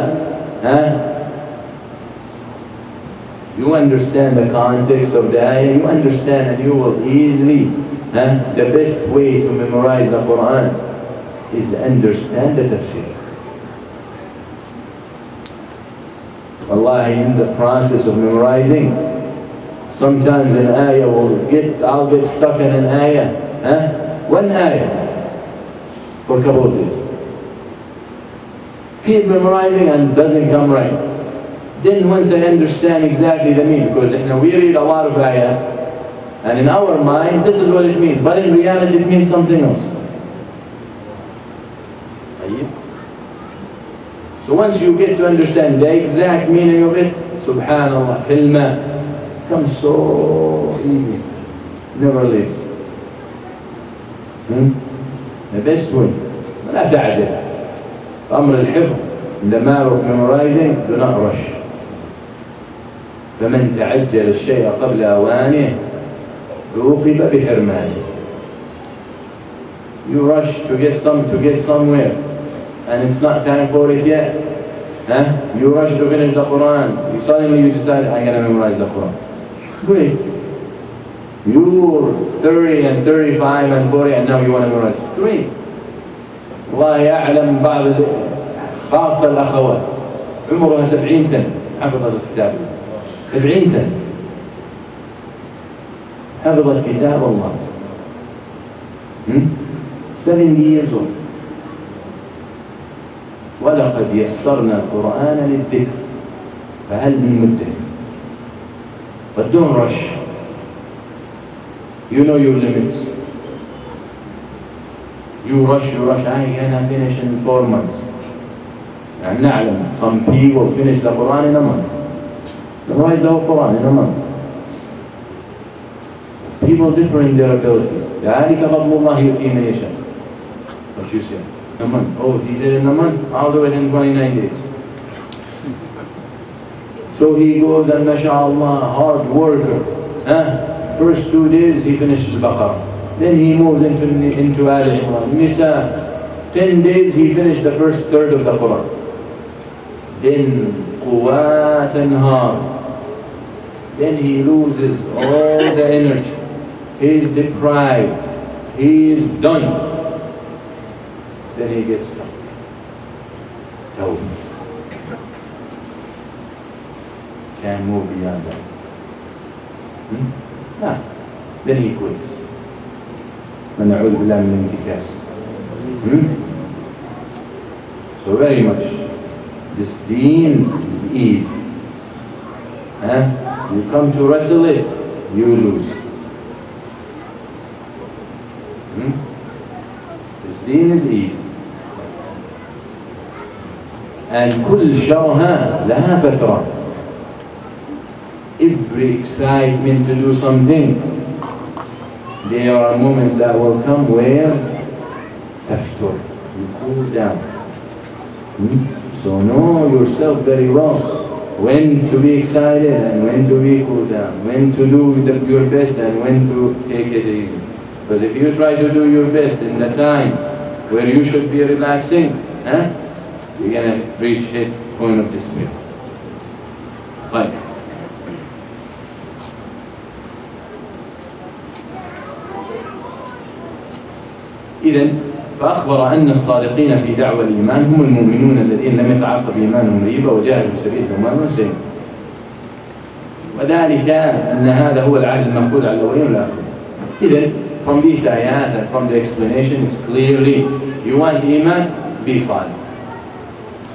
You understand the context of the ayah, you understand, and you will easily, the best way to memorize the Quran is understand the tafsir. Wallahi, in the process of memorizing, sometimes an ayah I'll get stuck in an ayah, one ayah, for a couple of days. Keep memorizing and it doesn't come right. Then once I understand exactly the meaning, because we read a lot of ayah, and in our minds this is what it means, but in reality it means something else. So once you get to understand the exact meaning of it, subhanallah, kalma comes so easy, never leaves. The best way, لا تعجل. أمر الحفظ, in the matter of memorizing, do not rush. فمن تعجل الشيء قبل أوانه عوقب بحرمانه. You rush to get somewhere, and it's not time for it yet. You rush to finish the Quran. Suddenly you decide, I'm going to memorize the Quran. Great. You're 30 and 35 and 40 and now you want to memorize. Great. الله يعلم بعض خاصة الأخوات عمرها 70 سنة حفظت الكتاب. 70 سنة حفظت كتاب الله. 70 years old. ولقد يسرنا القرآن للذكر فهل من مدكر. But don't rush. You know your limits. You rush, I can finish in 4 months. يعني نعلم some people finish the Quran in a month. Memorize the whole Quran in a month. People differ in their ability. ذلك فضل الله يؤتيه من يشاء. What you say? A month. Oh, he did it in a month? I'll do it in 29 days. So he goes and mashallah, hard worker. First 2 days he finished al-Baqarah. Then he moves into Al Imran. Nisa. 10 days he finished the first third of the Quran. Then Quwat Anhar. Then he loses all the energy. He is deprived. He is done. Then he gets stuck. Tawbah. Can't move beyond that. Then he quits. ونعوذ بالله من الانتكاس. So very much, this deen is easy. You come to wrestle it, you lose. This deen is easy. And كل شرها لها فترة. Every excitement to do something, there are moments that will come where تفتر, you cool down. So know yourself very well when to be excited and when to be cool down, when to do your best and when to take it easy. Because if you try to do your best in the time where you should be relaxing, you're going to reach a point of despair. Right. إذن فأخبر أن الصادقين في دعوى الإيمان هم المؤمنون الذين لم يتعقب إيمانهم ريبة وجاهدوا في سبيل الله سلم. وذلك أن هذا هو العهد المأخوذ على الأولين والآخرين. إذن from these ayat and from the explanation, it's clearly you want Iman, be صادق.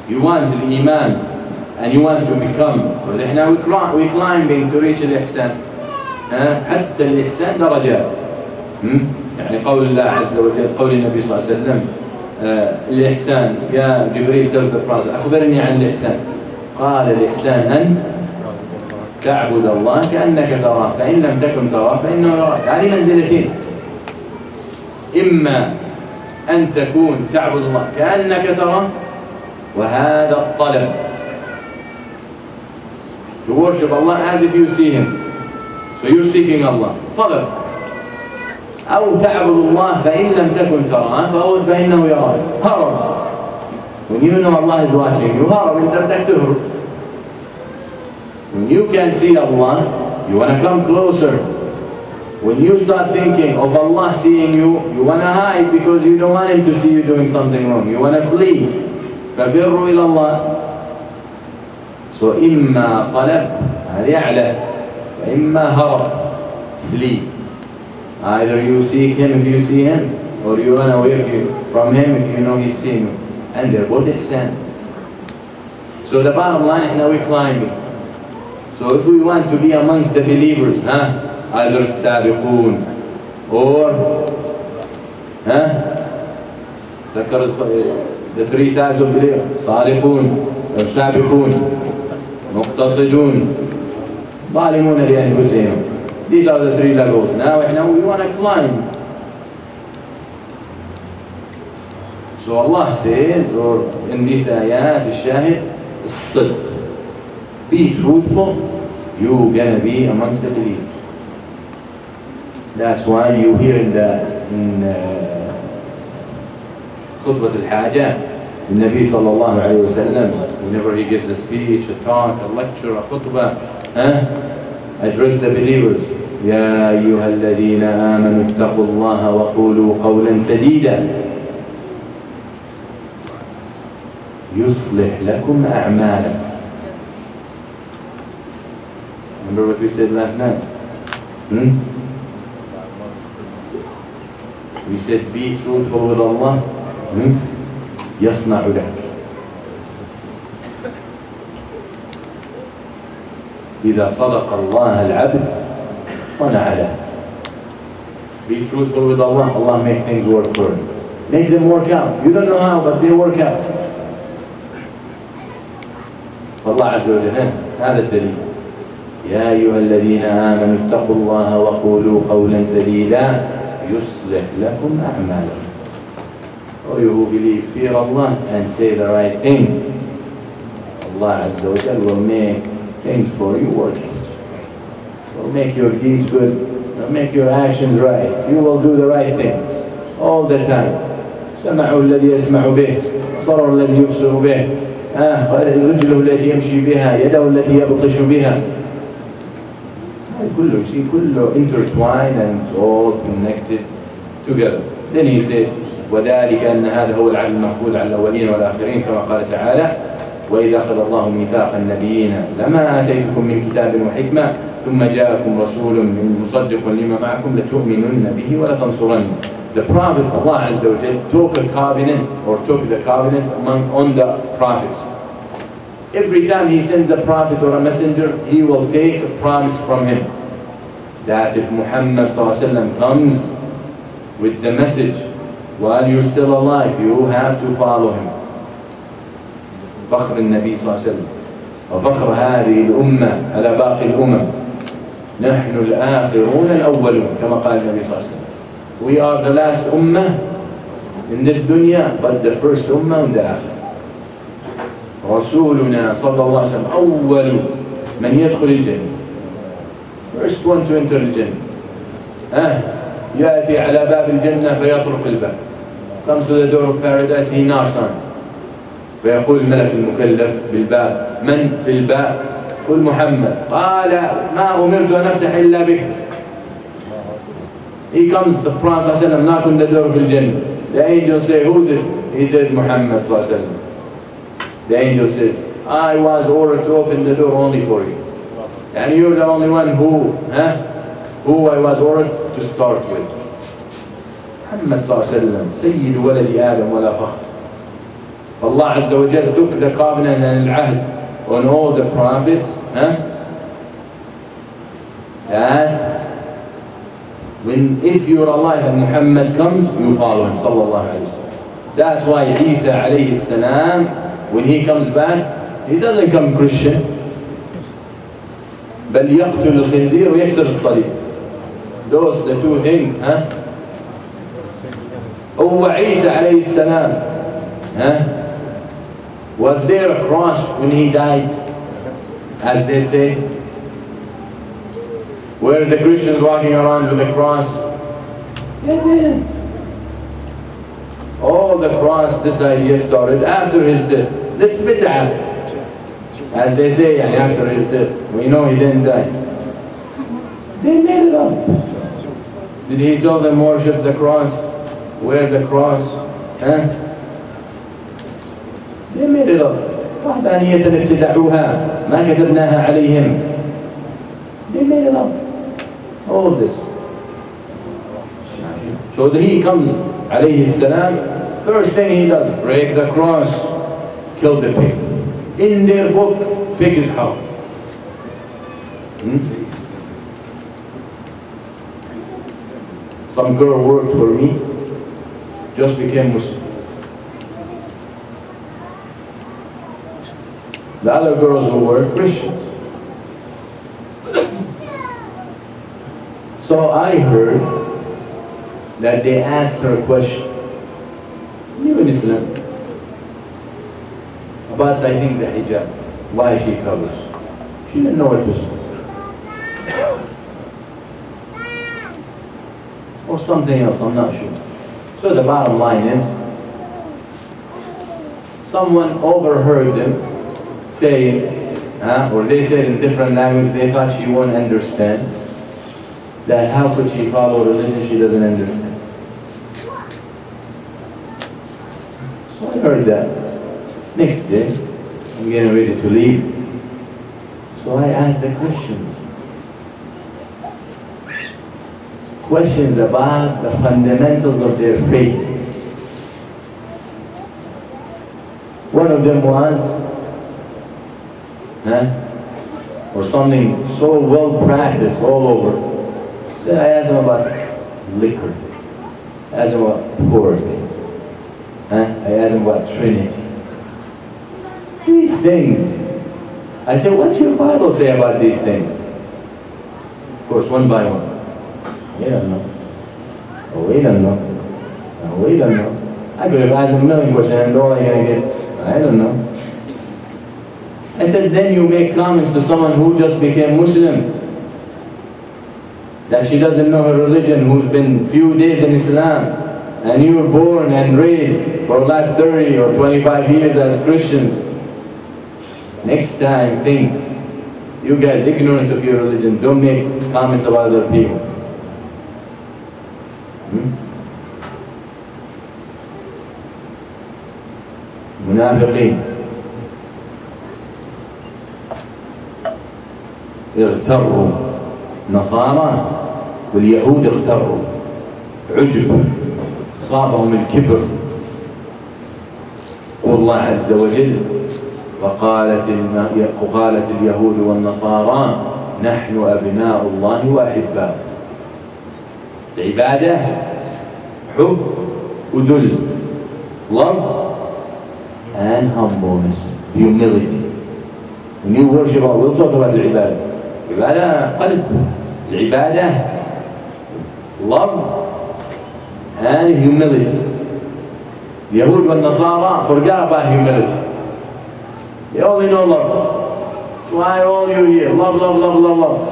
You want the Iman and you want to become. Now we're climbing to reach الإحسان. حتى الإحسان درجات. يعني قول الله عز وجل، قول النبي صلى الله عليه وسلم الإحسان، يا جبريل tells the prophet أخبرني عن الإحسان. قال الإحسان أن تعبد الله كأنك تراه فإن لم تكن تراه فإنه يراك. هذه منزلتين، إما أن تكون تعبد الله كأنك تراه، وهذا الطلب to worship Allah as if you see Him, so you're seeking Allah طلب. أو تعبد الله فإن لم تكن تراه فإنه يراك هرب. When you know Allah is watching you, هرب، أنت بدك تهرب. When you can see Allah, you want to come closer. When you start thinking of Allah seeing you, you want to hide because you don't want Him to see you doing something wrong. You want to flee. فَفِرُّوا إِلَى اللَّهِ. So إما طلب، هذه أعلى، وإما هرب، flee. Either you seek Him if you see Him, or you run away from Him if you know He's seeing you. And they're both ihsan. So the bottom line, now we're climbing. So if we want to be amongst the believers, either السابقون or the three types of believers: صادقون, سابقون, مقتصدون, ظالمون لأنفسهم. These are the three levels. Now we want to climb. So Allah says, or in this ayat, الشاهد, الصدق. Be truthful, you're gonna be amongst the believers. That's why you hear in خطبة الحاجة, the Nabi sallallahu alayhi wa sallam, whenever he gives a speech, a talk, a lecture, a khutbah, address the believers. يا أيها الذين آمنوا اتقوا الله وقولوا قولا سديدا يصلح لكم أعمالكم. Remember what we said last night? We said be truthful with Allah. يصنع لك. إذا صدق الله العبد صنع له. Be truthful with Allah. Allah make things work for you. Make them work out. You don't know how, but they work out. فالله عز وجل هذا الدليل. يا أيها الذين آمنوا اتقوا الله وقولوا قولا سديدا يصلح لكم أعمالكم. Oh, you who believe, fear Allah and say the right thing. Allah Azza wa Jal will make things for you work. Will make your deeds good. Will make your actions right. You will do the right thing all the time. سمعه الذي يسمع به، بصره الذي يبصر به، رجله التي يمشي بها، يده التي يبطش بها. كله intertwined and it's all connected together. Then he said, وذلك أن هذا هو العهد المحفوظ على الأولين والآخرين كما قال تعالى: وإذا أخذ الله ميثاق النبيين لما آتيتكم من كتاب وحكمة ثم جاءكم رسول مصدق لما معكم لتؤمنن به ولتنصرنه. The Prophet, Allah Azza wa Jal, took a covenant, or took the covenant on the prophets. every time he sends a prophet or a messenger, he will take a promise from him that if Muhammad ﷺ comes with the message while you're still alive, you have to follow him. فخر النبي صلى الله عليه وسلم وفخر هذه الأمة على باقي الأمم نحن الآخرون الأولون كما قال النبي صلى الله عليه وسلم. We are the last ummah in this dunya, but the first ummah in the akhirah. رسولنا صلى الله عليه وسلم أول من يدخل الجنة, first one to enter الجنة. يأتي على باب الجنة فيطرق الباب, comes to the door of paradise, he knocks on, فيقول الملك المكلف بالباب, من في الباب؟ قل محمد. قال ما أمرت أن أفتح إلا بك. He comes, the Prophet ﷺ knock on the door of الجنة. The angel say, who's it? He says Muhammad ﷺ. The angel says, I was ordered to open the door only for you. And you're the only one who I was ordered to start with. Muhammad ﷺ, سيد ولد آدم ولا فخر. Allah Azza wa Jal took the covenant and al-ahd on all the prophets, that if you're alive and Muhammad comes, you follow him, sallallahu alayhi wa sallam. That's why Isa alayhi salam, when he comes back, he doesn't come Christian. بل يقتل الخنزير ويكسر الصليب. Those the two things. هو Isa alayhi salam, was there a cross when he died, as they say? Were the Christians walking around with a cross? They didn't. All the cross, this idea started after his death. That's bid'ah, as they say, and after his death. We know he didn't die. They made it up. Did he tell them worship the cross? Wear the cross? They made it up. وحدانية ابتدعوها ما كتبناها عليهم. They made it up. All of this. So then he comes, alayhi salam, first thing he does, break the cross, kill the pig. In their book, pig is haram. Some girl worked for me, just became Muslim. The other girls who were Christians. So I heard that they asked her a question, new in Islam, about I think the hijab, why she covers. She didn't know it was or something else, I'm not sure. So the bottom line is, someone overheard them saying, or they said in different language, they thought she won't understand, that how could she follow religion she doesn't understand. So I heard that. Next day, I'm getting ready to leave. So I asked the questions about the fundamentals of their faith. One of them was, or something so well practiced all over. So I asked him about liquor. I asked him about pork. I asked him about Trinity. These things. I said, what's your Bible say about these things? Of course, one by one. We don't know. Oh, we don't know. Oh, we don't know. I could have asked a million questions and all I'm going to get, I don't know. I said, then you make comments to someone who just became Muslim, that she doesn't know her religion, who's been few days in Islam, and you were born and raised for the last 30 or 25 years as Christians. Next time, think, you guys ignorant of your religion, don't make comments about other people. منافقين اغتروا نصارى واليهود اغتروا عجب صابهم الكبر والله عز وجل وقالت اليهود والنصارى نحن أبناء الله وأحباؤه. العبادة حب وذل, love and humbleness, humility. When you worship Allah, we'll talk about العبادة. العبادة قلب, العبادة love and humility. اليهود والنصارى forgot about humility. They only know love. That's why all you hear love, love, love, love, love.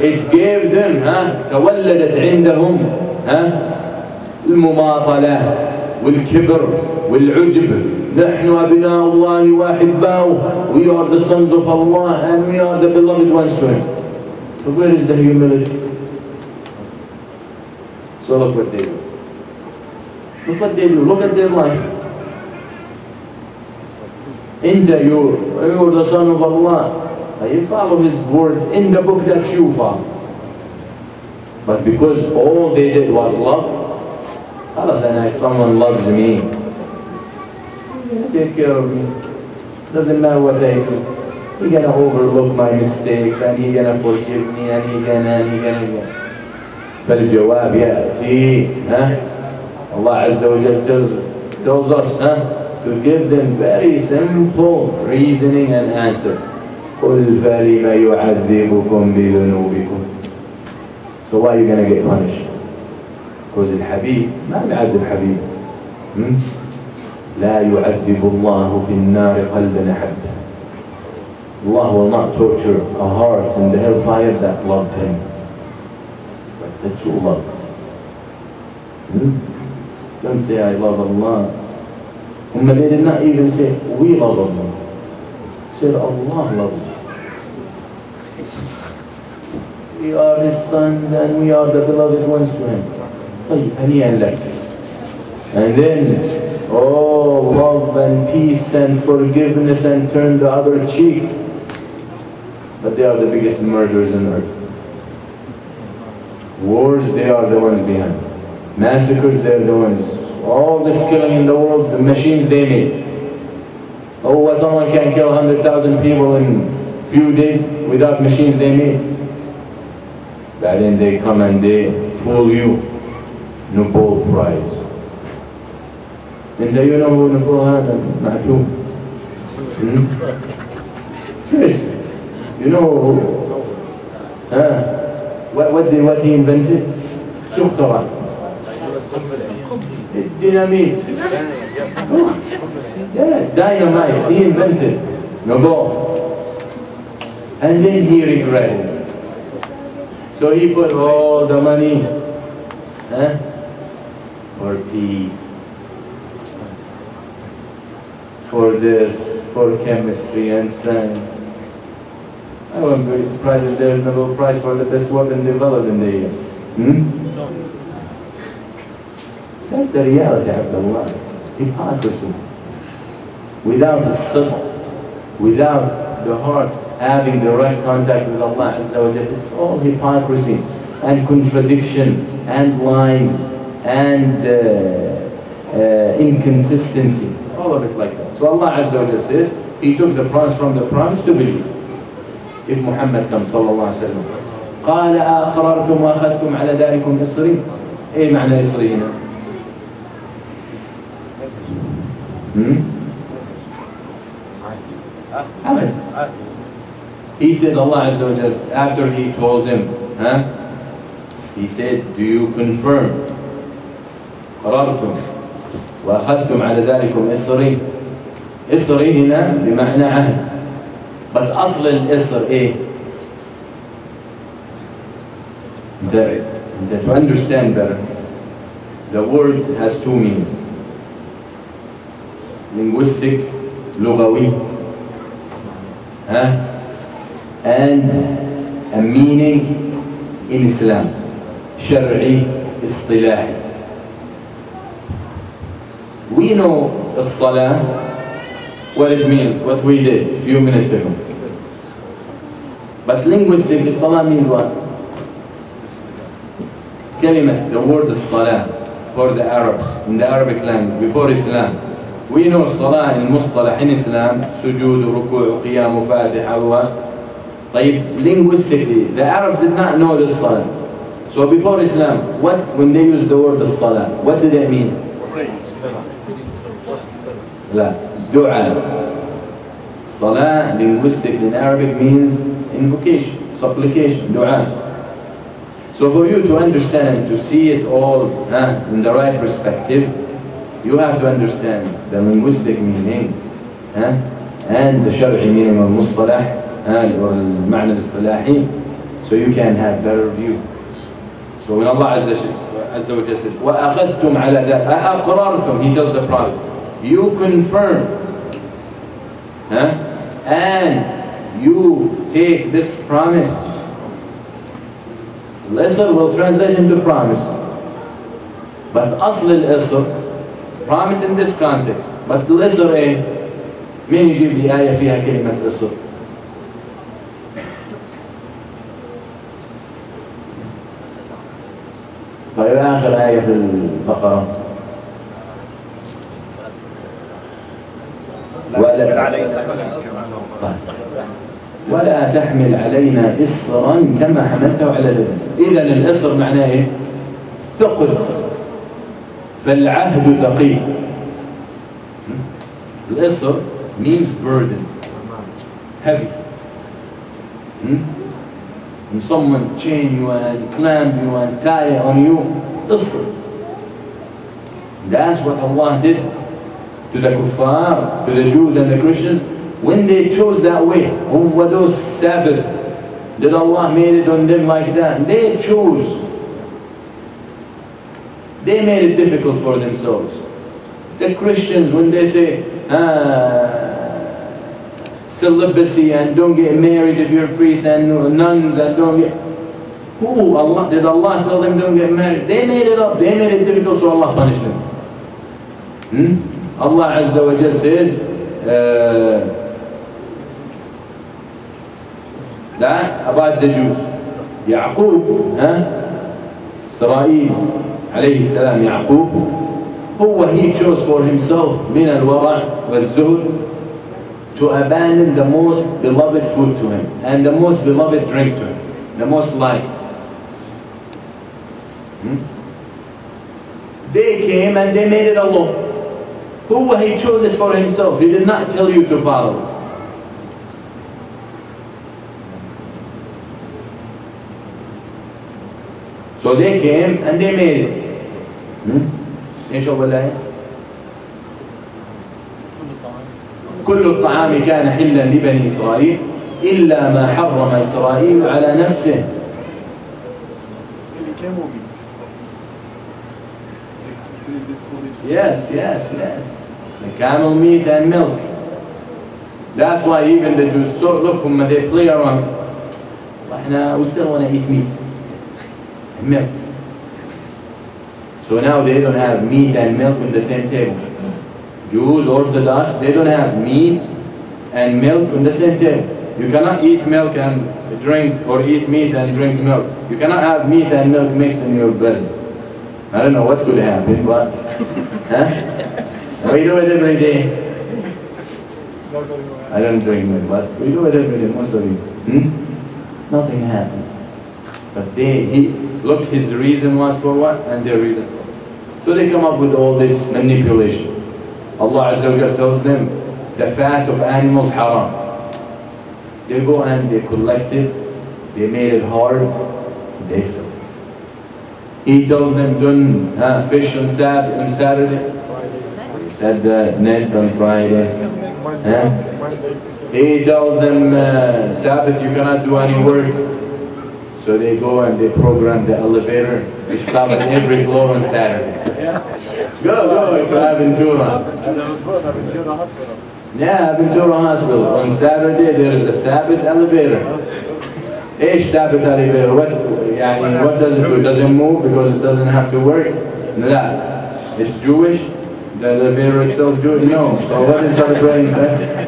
It gave them تولدت عندهم المماطلة والكبر والعجب. نحن أبناء الله وأحباؤه. We are the sons of Allah and we are the beloved ones to Him. So where is the humility? So look what they do. Look what they do. Look at their life. You're the son of Allah. You follow His word in the book that you follow. But because all they did was love, and if someone loves me, He's going to take care of me. Doesn't matter what I do. He's going to overlook my mistakes and He's going to forgive me and He's going to. فالجواب يأتي Allah Azza wa Jal tells us to give them very simple reasoning and answer. قُلْ فَلِمَ يُعَذِّبُكُمْ بِذُنُوبِكُمْ. So why are you going to get punished? Because الحبيب ما بيعذب حبيب. لا يعذب الله في النار قلبا أحبه. Allah will not torture a heart in the hellfire that loved Him. But the true love. Don't say I love Allah. They did not even say we love Allah. Said Allah loves us. We are His sons and we are the beloved ones to Him. And then, oh, love and peace and forgiveness and turn the other cheek. But they are the biggest murderers on earth. Wars, they are the ones behind. Massacres, they are the ones. All this killing in the world, the machines they made. Oh, someone can kill 100,000 people in a few days without machines they made. But then they come and they fool you. Nobel Prize. And do you know who Nobel had? Ma'toum. Seriously. You know what he invented? Shuktara. Dynamite. Yeah, dynamite. He invented Nobel. And then he regretted. So he put all the money for peace, for this, for chemistry and science. I wouldn't be surprised if there is Nobel Prize for the best weapon developed in the year. That's the reality of Allah. Hypocrisy. Without the sidq, without the heart having the right contact with Allah Azza wa Jalla, it's all hypocrisy and contradiction and lies and inconsistency. All of it like that. So Allah Azza wa Jalla says, He took the promise from the promise to believe. If Muhammad comes sallallahu alayhi wa sallam, قال أقررتم وأخذتم على ذلكم إصري. إيه معنى إصري هنا؟ عهد. He said, Allah Azza wa Jalla, after He told them, He said, do you confirm? قررتم وأخذتم على ذلكم إصري. إصري هنا بمعنى عهد. But أصل الإصر إيه؟ To understand better, the word has two meanings. Linguistic, لغوي, and a meaning in Islam, شرعي, اصطلاحي. We know الصلاة, what it means, what we did a few minutes ago. But linguistically, salah means what? Kalimat, the word salah for the Arabs, in the Arabic language, before Islam. We know Salah in Mustalah in Islam, sujood, ruku', qiyam, fatiha, linguistically, the Arabs did not know this Salah. So before Islam, when they used the word Salah, what did it mean? La, dua. Salah, linguistically in Arabic, means invocation, supplication, dua. So for you to understand and to see it all in the right perspective, you have to understand the linguistic meaning and the shar'i meaning of mustalah or المعنى الاصطلاحي, so you can have better view. So when Allah Azza wa Jalla says, وَأَخَذْتُمْ عَلَى ذَلْكَ أَأَقْرَرْتُمْ, He tells the Prophet, you confirm and you take this promise. Al-Isr will translate into promise, but أصل الإصر, promise in this context. But الإصر إيه؟ مين يجيب لي آية فيها كلمة إصر؟ طيب آخر آية في البقرة. ولا تحمل علينا إصرا كما حملته على الذين. إذا الإصر معناه إيه؟ ثقل. فالعهد ثقيل. الإصر means burden, heavy. When someone chain you and clamp you and tie on you, إصر. That's what Allah did to the kuffar, to the Jews and the Christians, when they chose that way. What those Sabbath, did Allah made it on them like that? They chose. They made it difficult for themselves. The Christians, when they say celibacy and don't get married if you're a priest, and nuns and don't get... Allah, did Allah tell them don't get married? They made it up, they made it difficult, so Allah punished them. Allah Azza wa Jal says that about the Jews. Yaqub, Israel alayhi salam, Yaqub, he chose for himself min al-wara' wal-zuhd, to abandon the most beloved food to him and the most beloved drink to him, the most liked. They came and they made it a law. He chose it for himself. He did not tell you to follow. So they came and they made it. ايش هو الآية؟ كل الطعام كان حلا لبني إسرائيل إلا ما حرم إسرائيل على نفسه. Yes. The camel meat and milk. That's why even the Jews, so look, when they play around, we still want to eat meat and milk. So now they don't have meat and milk on the same table. Jews, Orthodox, they don't have meat and milk on the same table. You cannot eat milk and drink, or eat meat and drink milk. You cannot have meat and milk mixed in your bed. I don't know what could happen, but we do it every day. I don't drink milk, but we do it every day, most of you. Nothing happened. But look, his reason was for what, and their reason for what. So they come up with all this manipulation. Allah Azza wa Jalla tells them, the fat of animals haram. They go and they collect it, they made it hard, they sell it. He tells them, don't fish on Saturday. He said net on Friday. He tells them, Sabbath you cannot do any work. So they go and they program the elevator. We stop at every floor on Saturday. Go to Aventura. Yeah, Aventura Hospital. On Saturday there is a Sabbath elevator. Each Sabbath elevator, what does it do? Does it move because it doesn't have to work? No. It's Jewish? The elevator itself Jewish? No. So what is celebrating Saturday?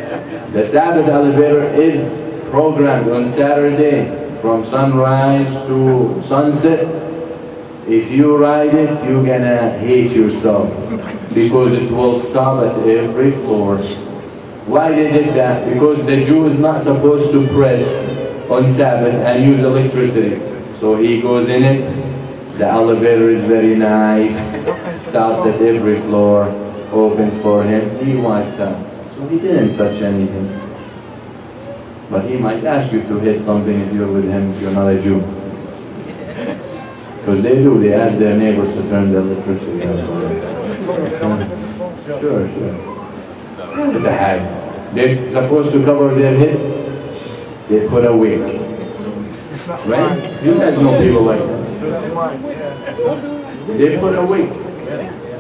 The Sabbath elevator is programmed on Saturday from sunrise to sunset. if you ride it, you're gonna hate yourself because it will stop at every floor. Why they did that? Because the Jew is not supposed to press on Sabbath and use electricity. So he goes in it, the elevator is very nice, stops at every floor, opens for him, he walks out. So he didn't touch anything. But he might ask you to hit something if you're with him, if you're not a Jew. Because they do, they ask their neighbors to turn the electricity on. Sure. What the heck? They're supposed to cover their head, they put a wig. Right? You guys know people like that. They put a wig.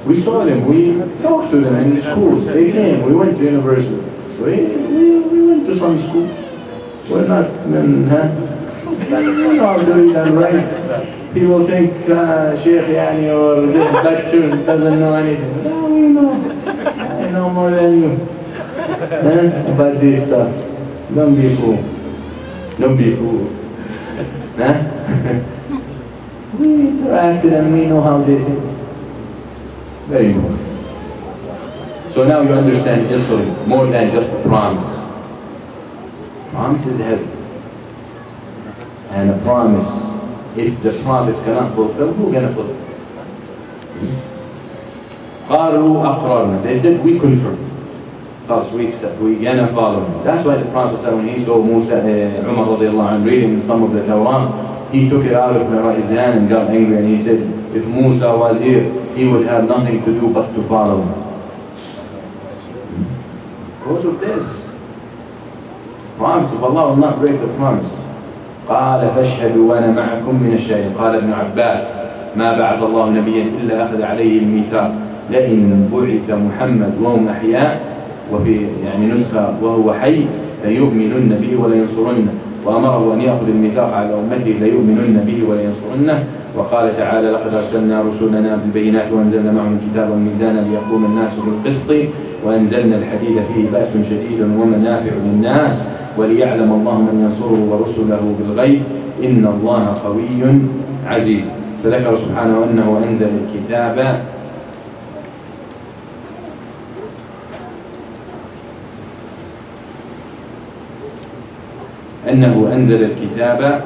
We saw them, we talked to them in schools. They came, we went to university. We went to some schools. We're not, we know how to read and write. People think Sheikh Yani or this lectures doesn't know anything. No, we know. I know more than you. About this stuff. Don't be fooled. Don't be fooled. We interacted and we know how they think. Very important. So now you understand Islam more than just a promise. Promise is heavy. And a promise, if the prophets cannot fulfill, who can fulfill? قالوا أقررنا. They said we confirm. Thus we accept, we gonna follow him. That's why the Prophet said when he saw Musa, Umar radiallahu anh, reading some of the Torah, he took it out of his hand and got angry and he said, if Musa was here, he would have nothing to do but to follow him. Because of this, promise of Allah will not break the promise. قال فاشهدوا وأنا معكم من الشاهدين. قال ابن عباس ما بعث الله نبيا إلا أخذ عليه الميثاق لئن بعث محمد وهم أحياء وفي يعني نسخة وهو حي ليؤمنن به ولينصرنه وأمره أن يأخذ الميثاق على أمته ليؤمنن به ولينصرنه. وقال تعالى لقد أرسلنا رسلنا بالبينات وأنزلنا معهم الكتاب والميزان ليقوم الناس بالقسط وأنزلنا الحديد فيه بأس شديد ومنافع للناس وليعلم الله من ينصره ورسله بالغيب إن الله قوي عزيز. فذكر سبحانه أنه أنزل الكتاب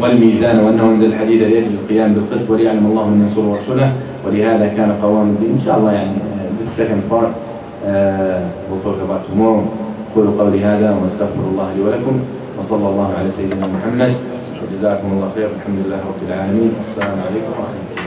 والميزان وأنه أنزل الحديد لأجل القيام بالقسط وليعلم الله من ينصره ورسله ولهذا كان قوام الدين. إن شاء الله يعني this second part we'll talk about tomorrow. قولوا قولي هذا واستغفر الله لي ولكم وصلى الله على سيدنا محمد وجزاكم الله خير. الحمد لله رب العالمين. السلام عليكم ورحمة الله.